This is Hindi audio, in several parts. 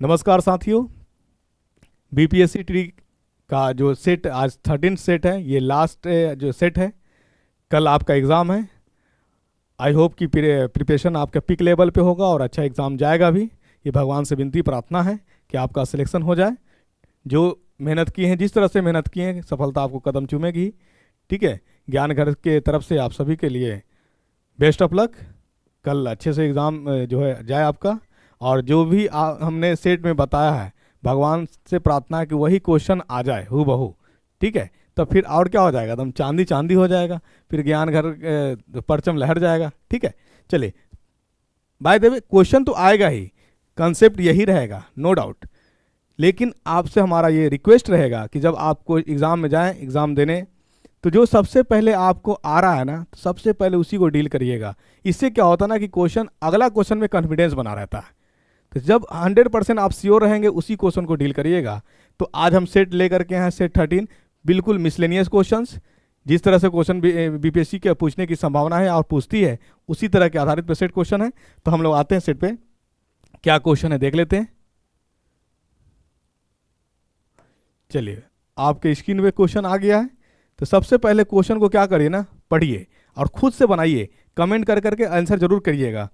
नमस्कार साथियों, बीपीएससी ट्री का जो सेट आज 13 सेट है, ये लास्ट जो सेट है। कल आपका एग्ज़ाम है। आई होप कि प्रिपरेशन आपका पिक लेवल पे होगा और अच्छा एग्ज़ाम जाएगा भी। ये भगवान से विनती प्रार्थना है कि आपका सिलेक्शन हो जाए। जो मेहनत की है, जिस तरह से मेहनत की है, सफलता आपको कदम चूमेगी। ठीक है, ज्ञान घर के तरफ से आप सभी के लिए बेस्ट ऑफ लक। कल अच्छे से एग्ज़ाम जो है जाए आपका। और जो भी हमने सेट में बताया है, भगवान से प्रार्थना है कि वही क्वेश्चन आ जाए हूबहू। ठीक है, तो फिर और क्या हो जाएगा, एकदम चांदी चांदी हो जाएगा, फिर ज्ञान घर परचम लहर जाएगा। ठीक है, चलिए। बाय द वे, क्वेश्चन तो आएगा ही, कंसेप्ट यही रहेगा, नो डाउट। लेकिन आपसे हमारा ये रिक्वेस्ट रहेगा कि जब आप कोई एग्ज़ाम में जाएं, एग्ज़ाम देने, तो जो सबसे पहले आपको आ रहा है ना, तो सबसे पहले उसी को डील करिएगा। इससे क्या होता है ना कि क्वेश्चन, अगला क्वेश्चन में कॉन्फिडेंस बना रहता है। तो जब 100% आप श्योर रहेंगे, उसी क्वेश्चन को डील करिएगा। तो आज हम सेट लेकर के हैं, सेट 13, बिल्कुल मिसलेनियस क्वेश्चंस। जिस तरह से क्वेश्चन बीपीएससी के पूछने की संभावना है और पूछती है, उसी तरह के आधारित पे सेट क्वेश्चन है। तो हम लोग आते हैं सेट पे, क्या क्वेश्चन है देख लेते हैं। चलिए, आपके स्क्रीन पे क्वेश्चन आ गया है। तो सबसे पहले क्वेश्चन को क्या करिए ना, पढ़िए और खुद से बनाइए, कमेंट कर करके आंसर जरूर करिएगा।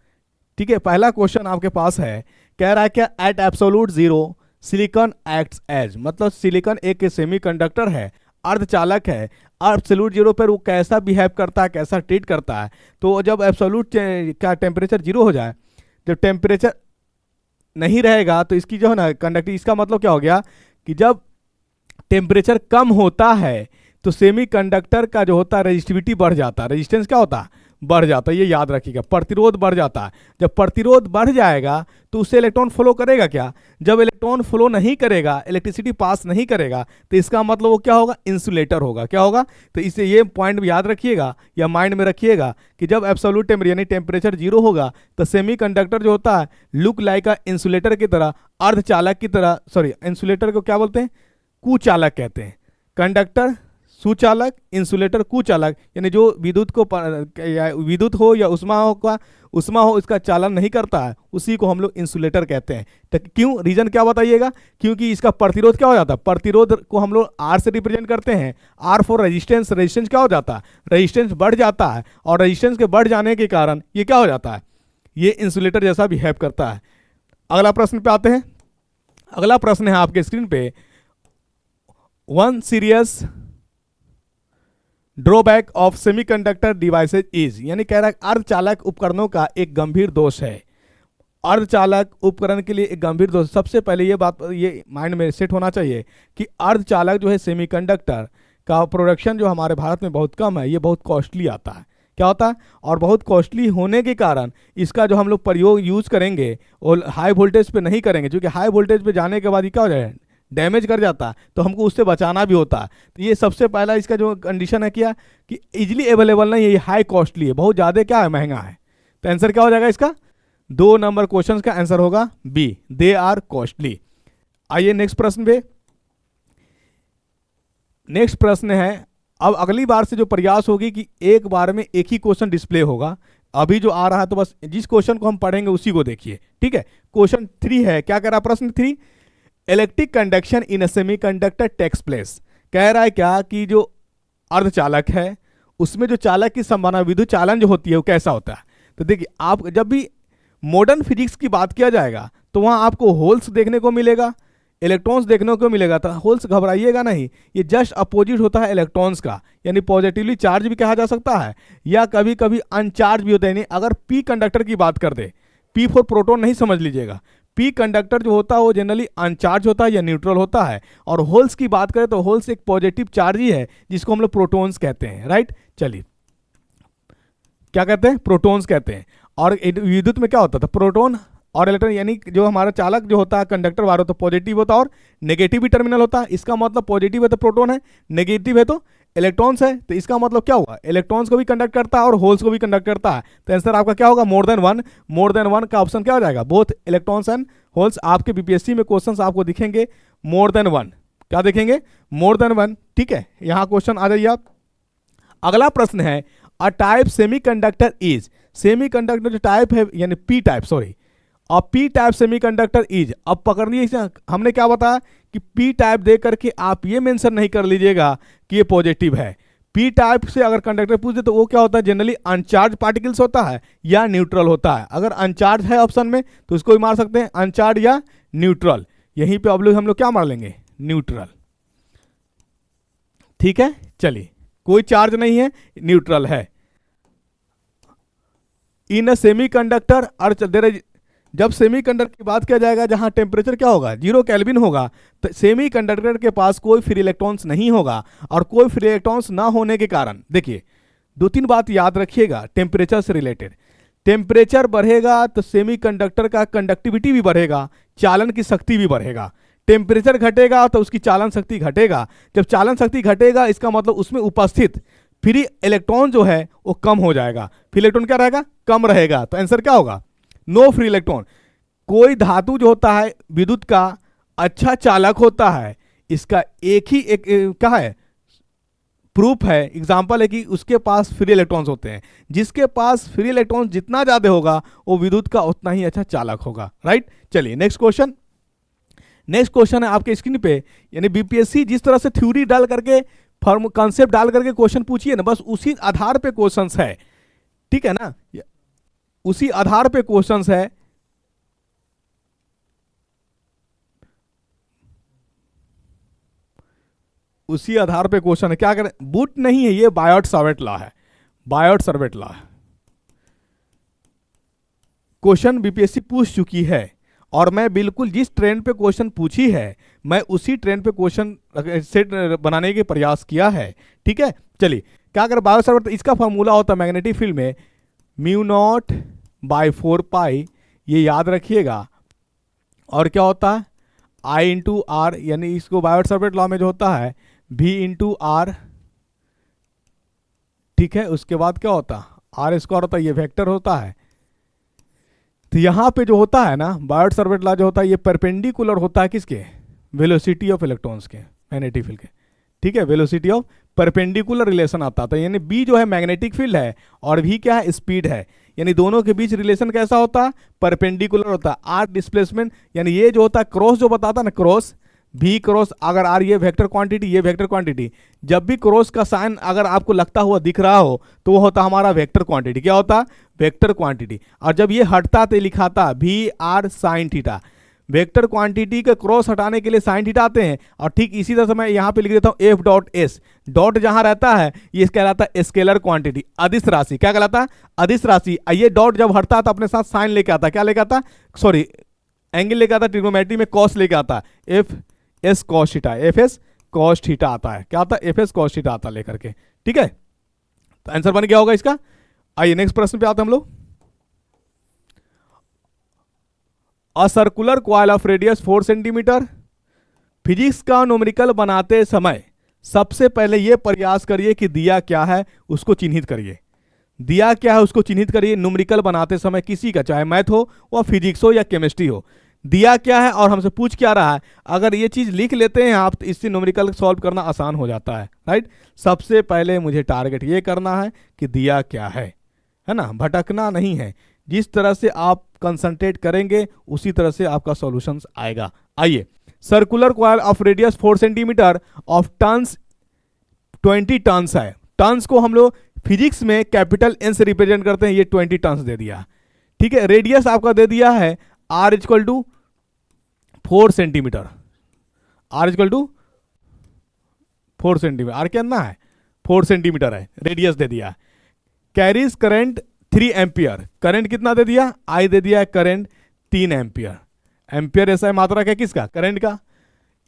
ठीक है, पहला क्वेश्चन आपके पास है, कह रहा है क्या at absolute zero silicon acts as, मतलब सिलिकॉन एक सेमीकंडक्टर है, अर्धचालक है। एब्सोल्यूट जीरो पर वो कैसा बिहेव करता है, कैसा ट्रीट करता है। तो जब एब्सोल्यूट क्या टेम्परेचर जीरो हो जाए, जब टेम्परेचर नहीं रहेगा, तो इसकी जो है ना कंडक्टिव, इसका मतलब क्या हो गया कि जब टेम्परेचर कम होता है तो सेमीकंडक्टर का जो होता है रेजिस्टिविटी बढ़ जाता है, रेजिस्टेंस क्या होता है, बढ़ जाता है। ये याद रखिएगा, प्रतिरोध बढ़ जाता है। जब प्रतिरोध बढ़ जाएगा तो उससे इलेक्ट्रॉन फ्लो करेगा क्या, जब इलेक्ट्रॉन फ्लो नहीं करेगा, इलेक्ट्रिसिटी पास नहीं करेगा, तो इसका मतलब वो क्या होगा, इंसुलेटर होगा। क्या होगा, तो इसे ये पॉइंट याद रखिएगा या माइंड में रखिएगा कि जब एब्सोल्यूट टेम्परेचर यानी टेम्परेचर जीरो होगा, तो सेमीकंडक्टर जो होता है लुक लाइक अ इंसुलेटर की तरह, अर्धचालक की तरह, सॉरी इंसुलेटर को क्या बोलते हैं, कुचालक कहते हैं। कंडक्टर सुचालक, इंसुलेटर कुचालक, यानी जो विद्युत को या विद्युत हो या उष्मा हो इसका चालन नहीं करता है, उसी को हम लोग इंसुलेटर कहते हैं। तो क्यों, रीजन क्या बताइएगा, क्योंकि इसका प्रतिरोध क्या हो जाता है, प्रतिरोध को हम लोग आर से रिप्रेजेंट करते हैं। आर फॉर रेजिस्टेंस, रेजिस्टेंस क्या हो जाता है, रेजिस्टेंस बढ़ जाता है, और रेजिस्टेंस के बढ़ जाने के कारण ये क्या हो जाता है, ये इंसुलेटर जैसा बिहेव करता है। अगला प्रश्न पे आते हैं। अगला प्रश्न है आपके स्क्रीन पे, one serious drawback of semiconductor devices is, यानी कह रहा है अर्धचालक उपकरणों का एक गंभीर दोष है। अर्धचालक उपकरण के लिए एक गंभीर दोष, सबसे पहले ये बात ये माइंड में सेट होना चाहिए कि अर्धचालक जो है सेमीकंडक्टर का प्रोडक्शन जो हमारे भारत में बहुत कम है, ये बहुत कॉस्टली आता है। क्या होता है, और बहुत कॉस्टली होने के कारण इसका जो हम लोग प्रयोग यूज़ करेंगे और हाई वोल्टेज पे नहीं करेंगे, क्योंकि हाई वोल्टेज पे जाने के बाद ये क्या हो जाए, डैमेज कर जाता है, तो हमको उससे बचाना भी होता है। तो ये सबसे पहला इसका जो कंडीशन है क्या कि इजीली अवेलेबल नहीं है, ये हाई कॉस्टली है, बहुत ज़्यादा क्या है, महंगा है। तो आंसर क्या हो जाएगा इसका, 2 नंबर क्वेश्चन का आंसर होगा बी, दे आर कॉस्टली। आइए नेक्स्ट प्रश्न पे। नेक्स्ट प्रश्न है, अब अगली बार से जो प्रयास होगी कि एक बार में एक ही क्वेश्चन डिस्प्ले होगा। अभी जो आ रहा है तो बस जिस क्वेश्चन को हम पढ़ेंगे उसी को देखिए। ठीक है, क्वेश्चन 3 है, क्या कह रहा प्रश्न 3, electric conduction in a semiconductor takes place. कह रहा है क्या कि जो अर्धचालक है उसमें जो चालक की संभावना, विद्युत चालन जो होती है वो कैसा होता है। तो देखिए, आप जब भी मॉडर्न फिजिक्स की बात किया जाएगा तो वहाँ आपको होल्स देखने को मिलेगा, इलेक्ट्रॉन्स देखने को मिलेगा। तो होल्स घबराइएगा नहीं, ये जस्ट अपोजिट होता है इलेक्ट्रॉन्स का, यानी पॉजिटिवली चार्ज भी कहा जा सकता है या कभी कभी अनचार्ज भी होता है। यानी अगर पी कंडक्टर की बात कर दे, पी फॉर प्रोटॉन नहीं समझ लीजिएगा, पी कंडक्टर जो होता है वो जनरली अनचार्ज होता है या न्यूट्रल होता है। और होल्स की बात करें तो होल्स एक पॉजिटिव चार्ज ही है, जिसको हम लोग प्रोटॉन्स कहते हैं। राइट, चलिए क्या कहते हैं, प्रोटॉन्स कहते हैं। और विद्युत में क्या होता था, प्रोटॉन और इलेक्ट्रॉन, यानी जो हमारा चालक जो होता है कंडक्टर वाला तो पॉजिटिव होता है और नेगेटिव भी टर्मिनल होता है। इसका मतलब पॉजिटिव है तो प्रोटॉन है, नेगेटिव है तो इलेक्ट्रॉन्स है। तो इसका मतलब क्या हुआ, इलेक्ट्रॉन्स को भी कंडक्ट करता है और होल्स को भी कंडक्ट करता है। तो आंसर आपका क्या होगा, more than one. More than one का ऑप्शन क्या हो जाएगा, बोथ इलेक्ट्रॉन्स एंड होल्स। आपके बीपीएससी में क्वेश्चंस आपको दिखेंगे मोर देन वन, क्या देखेंगे, मोर देन वन। ठीक है, यहां क्वेश्चन आ जाइए आप। अगला प्रश्न है, a type semiconductor is, semiconductor जो टाइप है यानी पी टाइप, सॉरी और पी टाइप सेमीकंडक्टर इज, अब पकड़नी है, हमने क्या बताया कि पी टाइप दे करके आप ये मेंशन नहीं कर लीजिएगा कि ये पॉजिटिव है। पी टाइप से अगर कंडक्टर पूछ दे तो वो क्या होता है, जनरली अनचार्ज पार्टिकल्स होता है या न्यूट्रल होता है। अगर अनचार्ज है ऑप्शन में तो इसको भी मार सकते हैं, अनचार्ज या न्यूट्रल। यहीं पे हम लोग क्या मार लेंगे, न्यूट्रल। ठीक है, चलिए, कोई चार्ज नहीं है, न्यूट्रल है। इन अ सेमीकंडक्टर और जब सेमीकंडक्टर की बात किया जाएगा जहां टेम्परेचर क्या होगा, 0 केल्विन होगा, तो सेमीकंडक्टर के पास कोई फ्री इलेक्ट्रॉन्स नहीं होगा। और कोई फ्री इलेक्ट्रॉन्स ना होने के कारण देखिए 2-3 बात याद रखिएगा टेम्परेचर से रिलेटेड। टेम्परेचर बढ़ेगा तो सेमीकंडक्टर का कंडक्टिविटी भी बढ़ेगा, चालन की शक्ति भी बढ़ेगा। टेम्परेचर घटेगा तो उसकी चालन शक्ति घटेगा। जब चालन शक्ति घटेगा इसका मतलब उसमें उपस्थित फ्री इलेक्ट्रॉन जो है वो कम हो जाएगा। फ्री इलेक्ट्रॉन क्या रहेगा, कम रहेगा। तो आंसर क्या होगा, नो फ्री इलेक्ट्रॉन। कोई धातु जो होता है विद्युत का अच्छा चालक होता है, इसका एक क्या है, प्रूफ है, एग्जांपल है कि उसके पास फ्री इलेक्ट्रॉन्स होते हैं। जिसके पास फ्री इलेक्ट्रॉन जितना ज्यादा होगा वो विद्युत का उतना ही अच्छा चालक होगा। राइट, चलिए नेक्स्ट क्वेश्चन। नेक्स्ट क्वेश्चन है आपके स्क्रीन पे, यानी बीपीएससी जिस तरह से थ्योरी डाल करके फॉर्म कॉन्सेप्ट डाल करके क्वेश्चन पूछिए ना, बस उसी आधार पे क्वेश्चंस है। ठीक है ना, उसी आधार पे क्वेश्चंस है। उसी आधार पे क्वेश्चन है, क्या करें, बूट नहीं है ये, बायोट-सावर्ट लॉ है, बायोट-सावर्ट लॉ है। क्वेश्चन बीपीएससी पूछ चुकी है और मैं बिल्कुल जिस ट्रेंड पे क्वेश्चन पूछी है मैं उसी ट्रेंड पे क्वेश्चन सेट बनाने के प्रयास किया है। ठीक है, चलिए क्या करें, बायोट-सावर्ट, इसका फॉर्मूला होता है मैग्नेटिक फील्ड में μ0/4π, ये याद रखिएगा। और क्या होता है, I इंटू आर, यानी इसको बायोट-सावर्ट लॉ में जो होता है V इंटू आर। ठीक है, उसके बाद क्या होता है, आर स्क्वायर होता है, ये वेक्टर होता है। तो यहां पे जो होता है ना बायोट-सावर्ट लॉ जो होता है ये परपेंडिकुलर होता है किसके, वेलोसिटी ऑफ इलेक्ट्रॉन्स के, मैग्नेटिक फील्ड के। ठीक है, वेलोसिटी ऑफ परपेंडिकुलर रिलेशन आता था, यानी बी जो है मैग्नेटिक फील्ड है और भी क्या है, स्पीड है, यानी दोनों के बीच रिलेशन कैसा होता है, परपेंडिकुलर होता है। आर डिस्प्लेसमेंट, यानी ये जो होता है क्रॉस जो बताता है ना, क्रॉस भी क्रॉस, अगर आर ये वेक्टर क्वांटिटी ये वेक्टर क्वांटिटी, जब भी क्रॉस का साइन अगर आपको लगता हुआ दिख रहा हो तो वो होता हमारा वेक्टर क्वांटिटी। क्या होता, वेक्टर क्वांटिटी। और जब ये हटता तो लिखाता V R sine theta. Vector quantity के क्रॉस हटाने के लिए साइन थीटा आते हैं। और ठीक इसी तरह से मैं यहाँ पे लिख देता हूँ एफ डॉट एस, डॉट जहां रहता है ये कहलाता है स्केलर क्वांटिटी, अदिश राशि। क्या कहलाता है, अदिश राशि। ये डॉट जब हटता है तो अपने साथ साइन लेके आता है, क्या लेके आता, सॉरी एंगल लेके आता है, ट्रिग्नोमेट्री में कॉस लेके आता है, F S cos theta, F S cos theta आता है। क्या आता है, एफ एस कॉस थीटा आता है लेकर के। ठीक है, तो आंसर बन गया होगा इसका। आइए नेक्स्ट प्रश्न पे आते हैं हम लोग। A circular coil of radius 4 centimetre. Physics का न्यूमेरिकल बनाते समय सबसे पहले यह प्रयास करिए कि दिया क्या है उसको चिन्हित करिए। दिया क्या है उसको चिन्हित करिए न्यूमेरिकल बनाते समय, किसी का चाहे मैथ हो या फिजिक्स हो या केमिस्ट्री हो। दिया क्या है और हमसे पूछ क्या रहा है, अगर ये चीज लिख लेते हैं आप तो इससे न्यूमेरिकल सॉल्व करना आसान हो जाता है। राइट, सबसे पहले मुझे टारगेट ये करना है कि दिया क्या है ना, भटकना नहीं है। जिस तरह से आप कंसंट्रेट करेंगे उसी तरह से आपका सॉल्यूशंस आएगा। आइए, circular coil of radius 4 centimetre of turns 20 turns है। टन्स को हम लोग फिजिक्स में कैपिटल एन से रिप्रेजेंट करते हैं, ये 20 टन्स दे दिया। ठीक है, रेडियस आपका दे दिया है R equal to 4 centimetre, R equal to 4 centimetre, R कितना है 4 सेंटीमीटर है, रेडियस दे दिया। कैरीज करंट 3 एम्पियर, करंट कितना दे दिया, आई दे दिया, करंट 3 एम्पियर। एम्पियर ऐसा है मात्रा क्या, किसका, करंट का।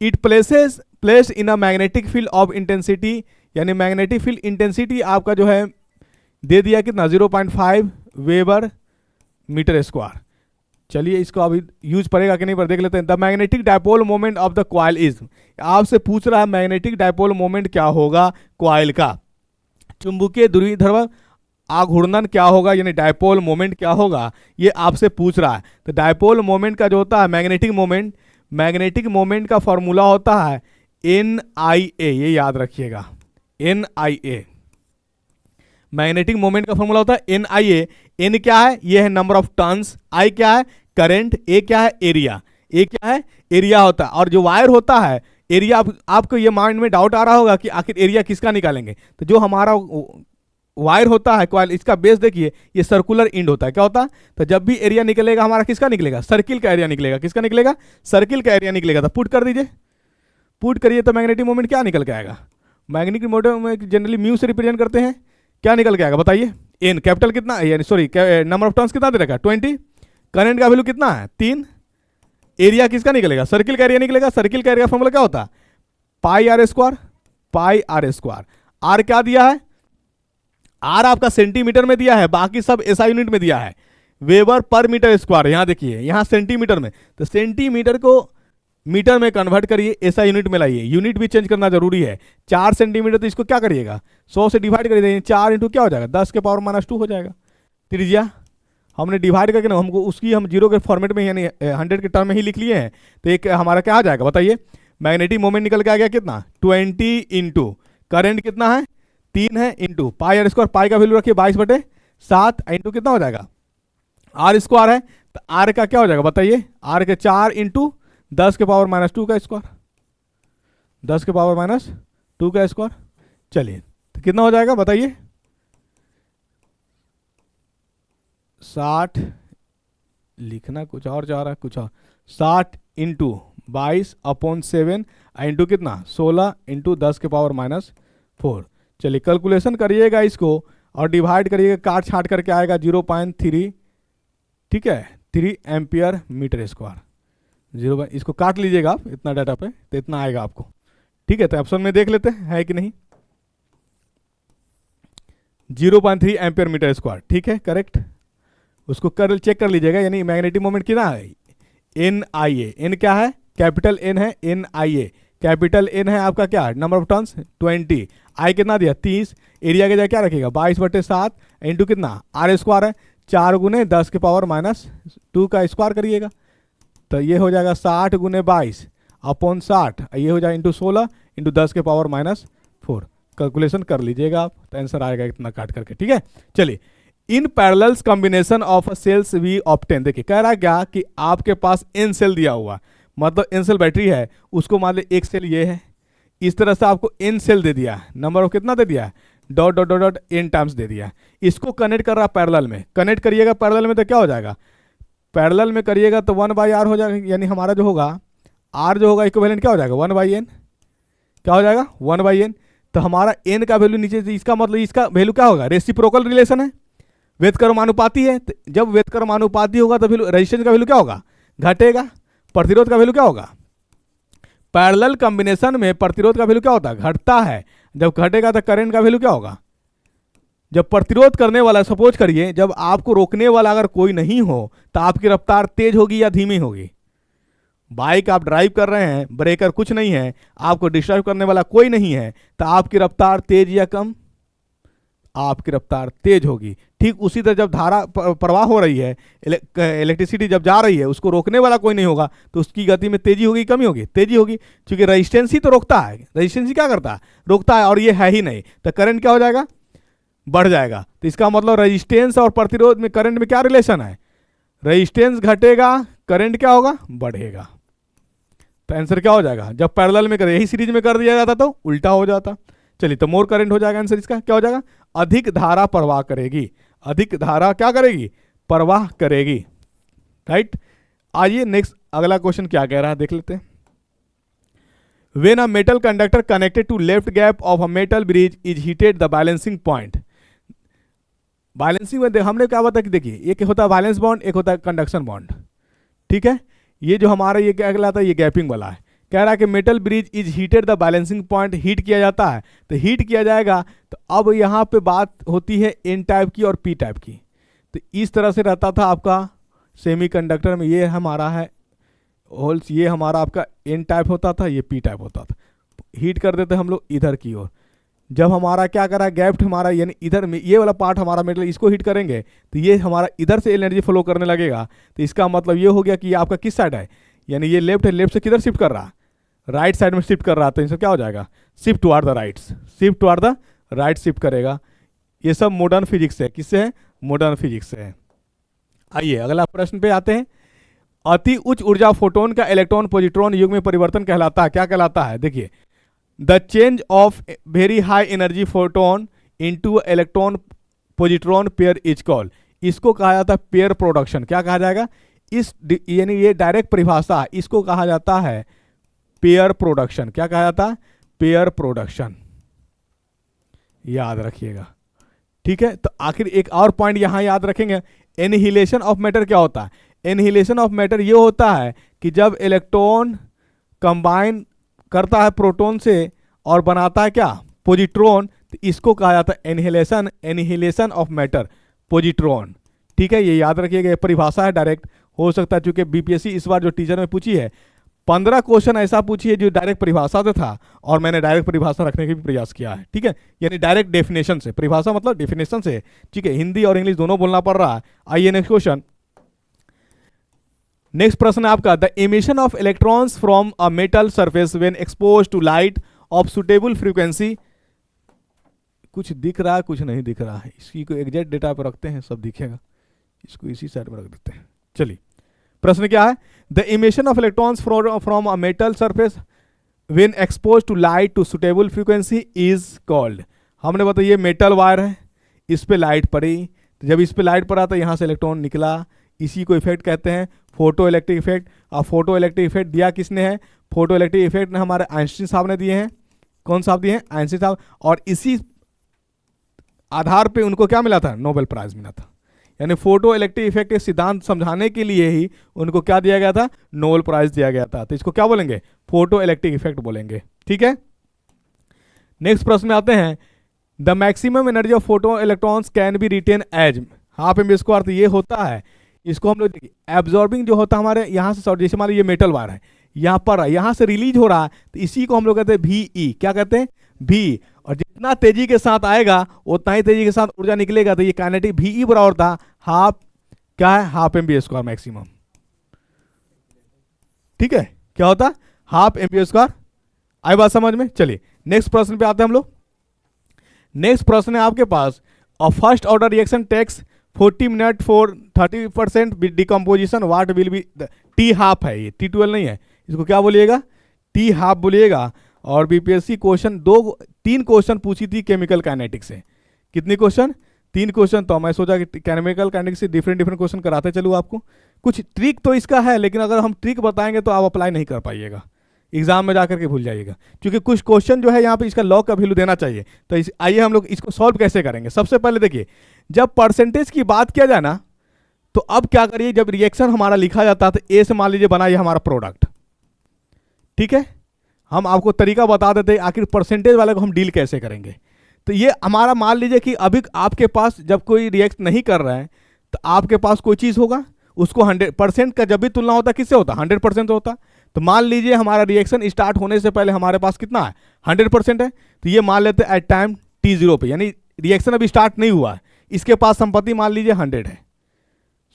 It placed in a magnetic field of intensity, यानी मैग्नेटिक फील्ड इंटेंसिटी आपका जो है दे दिया कितना 0.5 वेबर मीटर स्क्वायर। चलिए इसको अभी यूज पड़ेगा कि नहीं पर देख लेते हैं। The magnetic dipole moment of the coil is, आपसे पूछ रहा है मैग्नेटिक डायपोल मोमेंट क्या होगा कॉइल का। चुंबकीय द्विध्रुव आघूर्णन क्या होगा, यानी डायपोल मोमेंट क्या होगा, ये आपसे पूछ रहा है। तो डायपोल मोमेंट का जो होता है मैग्नेटिक मोमेंट, मैग्नेटिक मोमेंट का फॉर्मूला होता है NIA, ये याद रखिएगा NIA। मैग्नेटिक मोमेंट का फॉर्मूला होता है NIA। N क्या है, ये है नंबर ऑफ टर्न्स, I क्या है करंट, ए क्या है एरिया, ए क्या है एरिया होता है, और जो वायर होता है एरिया। आपको ये माइंड में डाउट आ रहा होगा कि आखिर एरिया किसका निकालेंगे, तो जो हमारा वायर होता है कॉइल, इसका बेस देखिए ये सर्कुलर इंड होता है, क्या होता है, तो जब भी एरिया निकलेगा हमारा किसका निकलेगा, सर्किल का एरिया निकलेगा, किसका निकलेगा, सर्किल का एरिया निकलेगा। तो पुट कर दीजिए, पुट करिए तो मैग्नेटिक मोमेंट क्या निकल के आएगा, मैग्नेटिक मोमेंट जनरली म्यू से रिप्रेजेंट करते हैं, क्या निकल के आएगा बताइए, एन कैपिटल कितना यानी सॉरी नंबर ऑफ टर्न्स कितना दे रखा है 20, करंट का वैल्यू कितना है 3, एरिया किसका निकलेगा, सर्किल का एरिया निकलेगा। सर्किल का एरिया फॉर्मूला क्या होता है, pi r square, pi r square. R क्या दिया है, आर आपका सेंटीमीटर में दिया है, बाकी सब एसआई यूनिट में दिया है, वेबर पर मीटर स्क्वायर। यहां देखिए यहां सेंटीमीटर में, तो सेंटीमीटर को मीटर में कन्वर्ट करिए, एसआई यूनिट में लाइए, यूनिट भी चेंज करना जरूरी है। 4 सेंटीमीटर, तो इसको क्या करिएगा 100 से डिवाइड कर दीजिए, 4 इंटू क्या हो जाएगा 10 के पावर -2 हो जाएगा। त्रिज्या हमने डिवाइड करके ना हमको उसकी हम जीरो के फॉर्मेट में यानी 100 के टर्म में ही लिख लिए हैं, तो एक हमारा क्या आ जाएगा बताइए, मैग्नेटिक मोमेंट निकल के आ गया कितना 20 इंटू करंट कितना है 3 है इंटू पाई आर स्क्वायर, पाई का वैल्यू रखिए 22/7 इंटू कितना हो जाएगा आर स्क्वायर है, तो आर का क्या हो जाएगा बताइए, आर के 4 इंटू 10 के पावर -2 का स्क्वायर, 10 के पावर -2 का स्क्वायर। चलिए तो कितना हो जाएगा बताइए, 60 लिखना कुछ और जा रहा है कुछ और, 60 इंटू 22/7 इंटू कितना 16 इंटू 10 के पावर -4। चलिए कैलकुलेशन करिएगा इसको और डिवाइड करिएगा, काट छाट करके आएगा 0.3, ठीक है 3 एम्पियर मीटर स्क्वायर। 0 इसको काट लीजिएगा आप इतना डाटा पे, तो इतना आएगा आपको, ठीक है। तो ऑप्शन में देख लेते हैं है कि नहीं, 0.3 एम्पियर मीटर स्क्वायर, ठीक है करेक्ट। उसको कर चेक कर लीजिएगा, यानी मैग्नेटिक मोमेंट कितना है एन आई ए, एन क्या है कैपिटल एन है, एन आई ए कैपिटल एन है आपका क्या नंबर ऑफ टर्न्स 20, आई कितना दिया 30, एरिया के जगह क्या रखेगा 22/7 इंटू कितना आर स्क्वायर है, 4 गुने 10 के पावर -2 का स्क्वायर करिएगा, तो ये हो जाएगा 60 गुने 22/60, ये हो जाएगा इंटू 16 इंटू 10 के पावर -4। कैलकुलेशन कर लीजिएगा आप, तो आंसर आएगा इतना काट करके, ठीक है। चलिए in parallels combination of cells we obtain, देखिए कह रहा क्या कि आपके पास एन सेल दिया हुआ, मतलब एन सेल बैटरी है, उसको मान ली एक सेल ये है, इस तरह से आपको एन सेल दे दिया, नंबर ऑफ कितना दे दिया है dot dot dot dot N times दे दिया, इसको कनेक्ट कर रहा पैरेलल में, कनेक्ट करिएगा पैरेलल में तो क्या हो जाएगा, पैरेलल में करिएगा तो 1/r हो जाएगा, यानी हमारा जो होगा r जो होगा इक्विवेलेंट क्या हो जाएगा 1/n, क्या हो जाएगा 1/n। तो हमारा n का वैल्यू नीचे से, इसका मतलब इसका वैल्यू क्या होगा रेसिप्रोकल रिलेशन है, व्यतक्रमानुपाती है, तो जब व्यतक्रमानुपाती होगा तो फिर रेजिस्टेंस का वैल्यू क्या होगा घटेगा, प्रतिरोध का वैल्यू क्या होगा, पैरेलल कॉम्बिनेशन में प्रतिरोध का वैल्यू क्या होता है घटता है, जब घटेगा तो करंट का वैल्यू क्या होगा, जब प्रतिरोध करने वाला सपोज करिए जब आपको रोकने वाला अगर कोई नहीं हो तो आपकी रफ्तार तेज होगी या धीमी होगी, बाइक आप ड्राइव कर रहे हैं ब्रेकर कुछ नहीं है, आपको डिस्टर्ब करने वाला कोई नहीं है, तो आपकी रफ्तार तेज या कम, आपकी रफ्तार तेज होगी। ठीक उसी तरह जब धारा प्रवाह हो रही है, इलेक्ट्रिसिटी जब जा रही है, उसको रोकने वाला कोई नहीं होगा तो उसकी गति में तेजी होगी कमी होगी, तेजी होगी, क्योंकि रेजिस्टेंस ही तो रोकता है, रेजिस्टेंस ही क्या करता है रोकता है, और ये है ही नहीं, तो करंट क्या हो जाएगा बढ़ जाएगा। तो इसका मतलब रेजिस्टेंस और प्रतिरोध में करंट में क्या रिलेशन है, रेजिस्टेंस घटेगा करंट क्या होगा बढ़ेगा, तो आंसर क्या हो जाएगा, जब पैरेलल में यही सीरीज में कर दिया जाता तो उल्टा हो जाता। चलिए तो मोर करंट हो जाएगा, आंसर इसका क्या हो जाएगा अधिक धारा प्रवाह करेगी, अधिक धारा क्या करेगी प्रवाह करेगी, राइट। आइए नेक्स्ट अगला क्वेश्चन क्या कह रहा है देख लेते हैं। When a metal conductor connected to left gap of a metal bridge is heated, the balancing point, balancing में हमने क्या बताया कि देखिए एक होता है बैलेंस बॉन्ड, एक होता है कंडक्शन बॉन्ड, ठीक है। ये जो हमारा ये क्या कहलाता है ये गैपिंग वाला है, कह रहा है कि metal bridge is heated, the balancing point heat किया जाता है, तो हीट किया जाएगा, तो अब यहाँ पे बात होती है एन टाइप की और पी टाइप की। तो इस तरह से रहता था आपका सेमीकंडक्टर में, ये हमारा है होल्स, ये हमारा आपका एन टाइप होता था, ये पी टाइप होता था, हीट कर देते हम लोग इधर की ओर। जब हमारा क्या करा गैप्ड हमारा यानी इधर में ये वाला पार्ट हमारा मेटल, इसको हीट करेंगे तो ये हमारा इधर से एनर्जी फ्लो करने लगेगा, तो इसका मतलब ये हो गया कि ये आपका किस साइड है, यानी ये लेफ्ट है, लेफ्ट से किधर शिफ्ट कर रहा राइट साइड में शिफ्ट कर रहा, तो इनसे क्या हो जाएगा shift toward the rights, shift toward the right shift करेगा। ये सब मॉडर्न फिजिक्स है, किससे है मॉडर्न फिजिक्स से है। आइए अगला प्रश्न पे आते हैं। अति उच्च ऊर्जा फोटोन का इलेक्ट्रॉन पॉजिट्रॉन युग में परिवर्तन कहलाता है, क्या कहलाता है? देखिए, the change of very high energy photon into electron positron pair is called, इसको कहा जाता है पेयर प्रोडक्शन। क्या कहा जाएगा? इस यानी ये डायरेक्ट परिभाषा, इसको कहा जाता है पेयर प्रोडक्शन। क्या कहा जाता है? पेयर प्रोडक्शन, याद रखिएगा। ठीक है, तो आखिर एक और पॉइंट यहां याद रखेंगे, एनहिलेशन ऑफ मैटर क्या होता है? एनहिलेशन ऑफ मैटर ये होता है कि जब इलेक्ट्रॉन कंबाइन करता है प्रोटॉन से और बनाता है क्या? पॉजिट्रॉन, तो इसको कहा जाता है annihilation, annihilation of matter, positron. ठीक है, ये याद रखिएगा, परिभाषा है डायरेक्ट। हो सकता है चूंकि बीपीएससी इस बार जो टीचर में पूछी है 15 क्वेश्चन ऐसा पूछी है जो डायरेक्ट परिभाषा से था, और मैंने डायरेक्ट परिभाषा रखने का भी प्रयास किया है। ठीक है, यानी डायरेक्ट डेफिनेशन से, परिभाषा मतलब डेफिनेशन से। ठीक है, हिंदी और इंग्लिश दोनों बोलना पड़ रहा है। आइए नेक्स्ट क्वेश्चन। नेक्स्ट प्रश्न है आपका, the emission of electrons from a metal surface when expose to light of suitable frequency. कुछ दिख रहा है, कुछ नहीं दिख रहा है, इसकी को एग्जैक्ट डेटा पर रखते हैं, सब दिखेगा। इसको इसी साइड में रख देते हैं। चलिए, प्रश्न क्या है? The emission of electrons from a metal surface when expose to light to suitable frequency is called. हमने बताया ये मेटल वायर है, इस पे लाइट पड़ी, तो जब इस पे लाइट पड़ा तो यहाँ से इलेक्ट्रॉन निकला, इसी को इफेक्ट कहते हैं फोटो इलेक्ट्रिक इफेक्ट। और फोटो इलेक्ट्रिक इफेक्ट दिया किसने है? फोटो इलेक्ट्रिक इफेक्ट ने हमारे आइंस्टीन साहब ने दिए हैं। कौन साहब दिए हैं? आइंस्टीन साहब। और इसी आधार पे उनको क्या मिला था? नोबेल प्राइज मिला था। यानी फोटो इलेक्ट्रिक इफेक्ट के सिद्धांत समझाने के लिए ही उनको क्या दिया गया था? नोबेल प्राइज दिया गया था। तो इसको क्या बोलेंगे? फोटो इलेक्ट्रिक इफेक्ट बोलेंगे। ठीक है, नेक्स्ट प्रश्न में आते हैं, the maximum energy of photo electrons can be written as half M इसको अर्थ ये होता है, इसको हम लोग देखिए एब्जॉर्बिंग जो होता है हमारे यहाँ से, जैसे मान लो ये मेटल वायर है, यहाँ पर यहाँ से रिलीज हो रहा है, तो इसी को हम लोग कहते हैं VE। क्या कहते हैं? V। और जितना तेजी के साथ आएगा उतना ही तेजी के साथ ऊर्जा निकलेगा। तो ये काइनेटिक VE बराबर था हाफ, क्या है? Half mv² maximum. ठीक है, क्या होता? Half mv²। आई बात समझ में? चलिए नेक्स्ट प्रश्न पे आते हैं हम लोग। नेक्स्ट प्रश्न है आपके पास, a first order reaction takes 40 minute for 30% decomposition, what will be? T half है ये, T12 नहीं है, इसको क्या बोलिएगा? T हाफ बोलिएगा। और बीपीएससी क्वेश्चन 3 क्वेश्चन पूछी थी केमिकल काइनेटिक्स से। कितनी क्वेश्चन? 3 क्वेश्चन। तो मैं सोचा कि केमिकल काइनेटिक्स से डिफरेंट क्वेश्चन कराते चलूँ आपको। कुछ ट्रिक तो इसका है, लेकिन अगर हम ट्रिक बताएंगे तो आप अप्लाई नहीं कर पाइएगा, एग्जाम में जाकर के भूल जाइएगा, क्योंकि कुछ क्वेश्चन जो है यहाँ पे इसका लॉग का वैल्यू देना चाहिए। तो आइए हम लोग इसको सॉल्व कैसे करेंगे। सबसे पहले देखिए, जब परसेंटेज की बात किया जाए ना, तो अब क्या करिए, जब रिएक्शन हमारा लिखा जाता है तो ए से मान लीजिए बना ये हमारा प्रोडक्ट। ठीक है, हम आपको तरीका बता देते हैं आखिर परसेंटेज वाले को हम डील कैसे करेंगे। तो ये हमारा मान लीजिए कि अभी आपके पास जब कोई रिएक्ट नहीं कर रहा है, तो आपके पास कोई चीज़ होगा, उसको 100% का जब भी तुलना होता किससे होता? 100% होता। तो मान लीजिए हमारा रिएक्शन स्टार्ट होने से पहले हमारे पास कितना है? 100% है। तो ये मान लेते हैं एट टाइम T0 पे, यानी रिएक्शन अभी स्टार्ट नहीं हुआ है, इसके पास संपत्ति मान लीजिए 100 है,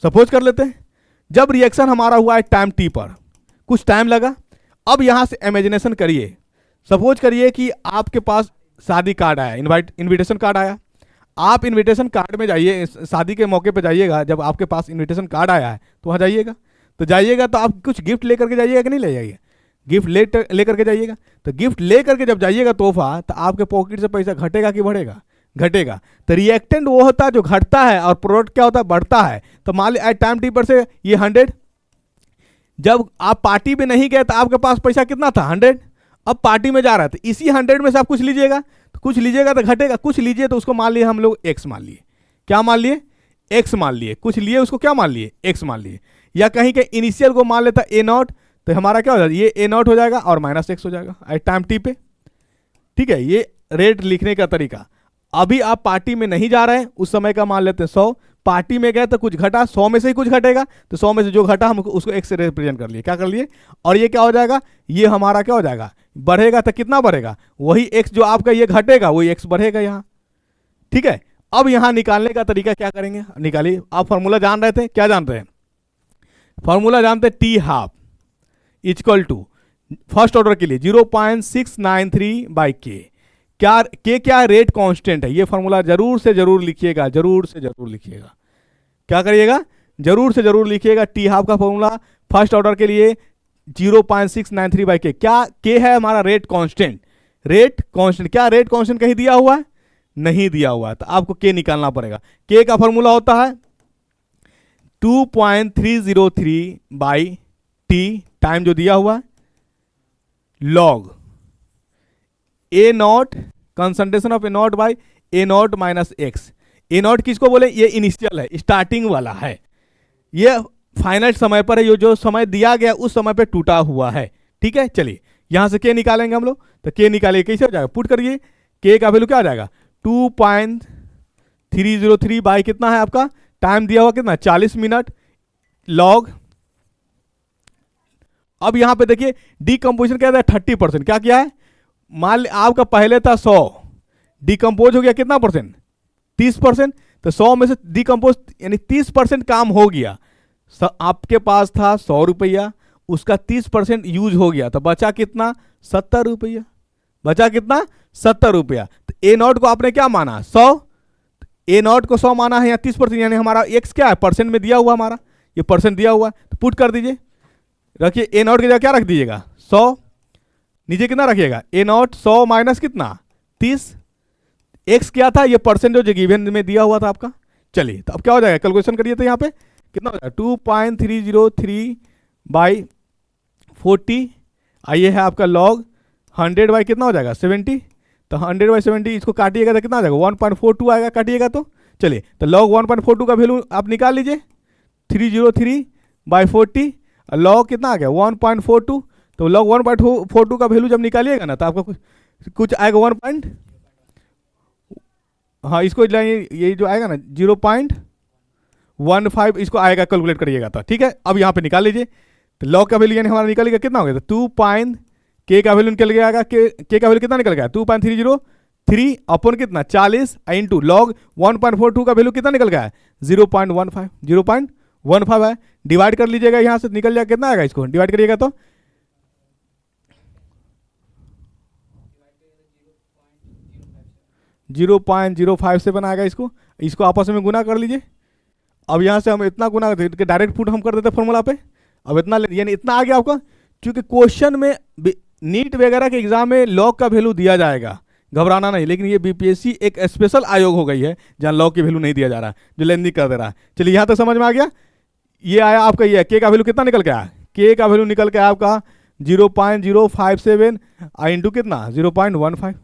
सपोज कर लेते हैं। जब रिएक्शन हमारा हुआ है टाइम T पर, कुछ टाइम लगा, अब यहां से इमेजिनेशन करिए, सपोज करिए कि आपके पास शादी कार्ड आया, इनविटेशन कार्ड आया। आप इनविटेशन कार्ड में जाइए, शादी के मौके पे जाइएगा, जब आपके पास इनविटेशन कार्ड आया है तो वहाँ जाइएगा। तो जाइएगा तो आप कुछ गिफ्ट लेकर के जाइएगा कि नहीं ले जाइए? गिफ्ट ले करके जाइएगा। तो गिफ्ट ले करके जब जाइएगा तोहफा, तो आपके पॉकेट से पैसा घटेगा कि बढ़ेगा? घटेगा। तो रिएक्टेंट वो होता है जो घटता है और प्रोडक्ट क्या होता है? बढ़ता है। तो मान ली एट टाइम T पर से ये 100, जब आप पार्टी में नहीं गए तो आपके पास पैसा कितना था? 100। अब पार्टी में जा रहा है तो इसी 100 में से आप कुछ लीजिएगा, तो कुछ लीजिएगा तो घटेगा, कुछ लीजिए तो उसको मान लिए हम लोग X मान लिए। क्या मान लिए? X मान लिए। कुछ लिए उसको क्या मान लिए? X मान लिए। या कहीं के इनिशियल को मान लेता A0, तो हमारा क्या हो जाएगा? ये A0 हो जाएगा और -X हो जाएगा एट टाइम T पे। ठीक है, ये रेट लिखने का तरीका। अभी आप पार्टी में नहीं जा रहे हैं, उस समय का मान लेते हैं 100, पार्टी में गए तो कुछ घटा, 100 में से ही कुछ घटेगा, तो 100 में से जो घटा हम उसको X से रिप्रेजेंट कर लिए। क्या कर लिए? और ये क्या हो जाएगा? ये हमारा क्या हो जाएगा? बढ़ेगा। तो कितना बढ़ेगा? वही X जो आपका ये घटेगा वही X बढ़ेगा यहाँ। ठीक है, अब यहाँ निकालने का तरीका क्या करेंगे? निकालिए। आप फॉर्मूला जान रहे थे, क्या जानते हैं? फॉर्मूला जानते हैं T half equal to first order के लिए 0.693/K। क्या रेट कांस्टेंट है, ये फॉर्मूला जरूर से जरूर लिखिएगा, जरूर से जरूर लिखिएगा। क्या करिएगा? जरूर से जरूर लिखिएगा। T हाफ का फॉर्मूला फर्स्ट ऑर्डर के लिए 0.693 बाई के। क्या के है हमारा रेट कांस्टेंट, रेट कांस्टेंट। क्या रेट कांस्टेंट कहीं दिया हुआ है? नहीं दिया हुआ है, तो आपको के निकालना पड़ेगा। के का फॉर्मूला होता है 2.303 बाई टी, टाइम जो दिया हुआ है, log A not, concentration of A not by A not minus x. A not किसको बोले? ये इनिशियल है, स्टार्टिंग वाला है, ये फाइनल समय पर है, ये जो समय दिया गया उस समय पे टूटा हुआ है। ठीक है, चलिए यहां से के निकालेंगे हम लोग। तो के निकालिए, कैसे हो जाएगा? पुट करिए, के का वैल्यू क्या आ जाएगा? 2.303 बाई कितना है आपका टाइम दिया हुआ, कितना 40 मिनट, लॉग। अब यहां पे देखिए डीकंपोजिशन क्या है 30%। क्या किया है? मान ली आपका पहले था 100, डिकम्पोज हो गया कितना परसेंट? 30%। तो 100 में से डिकम्पोज यानी 30% काम हो गया। आपके पास था 100 रुपया, उसका 30% यूज हो गया, तो बचा कितना? 70 रुपया। बचा कितना? 70 रुपया। तो ए नॉट को आपने क्या माना? 100। ए नॉट को 100 माना है, या 30%, यानी हमारा एक्स क्या है? परसेंट में दिया हुआ, हमारा ये परसेंट दिया हुआ है, तो पुट कर दीजिए। रखिए ए नॉट की जगह क्या रख दीजिएगा? 100। नीचे कितना रखिएगा? ए नॉट 100 माइनस कितना? 30। एक्स क्या था? ये परसेंट जो गिवन में दिया हुआ था आपका। चलिए तो अब क्या हो जाएगा? कैलकुलेशन करिए, तो यहाँ पे कितना हो जाएगा? 2.303 बाई 40, आइए है आपका लॉग 100 बाई कितना हो जाएगा? 70। तो 100 बाई 70 इसको काटिएगा तो कितना आ जाएगा? 1.42 आएगा, काटिएगा तो। चलिए तो लॉग 1.42 का वैल्यू आप निकाल लीजिए, 303 बाई 40, लॉग कितना आ गया? 1.42। तो लॉग 1.42 का वैल्यू जब निकालिएगा ना, तो आपका कुछ आएगा 1. हाँ, इसको ये जो आएगा ना 0.15 इसको आएगा, कैलकुलेट करिएगा तो। ठीक है, अब यहाँ पे निकाल लीजिए। तो लॉग का वैल्यू यानी हमारा निकालेगा कितना हो गया? तो 2. के का वैल्यू निकल गया, के का वैल्यू कितना निकल गया? 2.303 अपन कितना 40 इंटू लॉग 1.42 का वैल्यू कितना निकल गया? 0.15। 0.15 है, डिवाइड कर लीजिएगा, यहाँ से निकल जाएगा कितना आएगा? इसको डिवाइड करिएगा तो 0.057 आएगा। इसको आपस में गुना कर लीजिए। अब यहाँ से हम इतना गुना करते, डायरेक्ट पुट हम कर देते फॉर्मूला पे। अब इतना यानी इतना आ गया आपका, क्योंकि क्वेश्चन में नीट वगैरह के एग्जाम में लॉग का वैल्यू दिया जाएगा, घबराना नहीं। लेकिन ये बीपीएससी एक स्पेशल आयोग हो गई है जहाँ लॉग की वैल्यू नहीं दिया जा रहा, जो लेंदी कर दे रहा है। चलिए यहाँ तक समझ में आ गया। ये आया आपका, ये के का वैल्यू कितना निकल के आया? के का वैल्यू निकल के आया आपका 0.057 इंटू कितना? 0.15।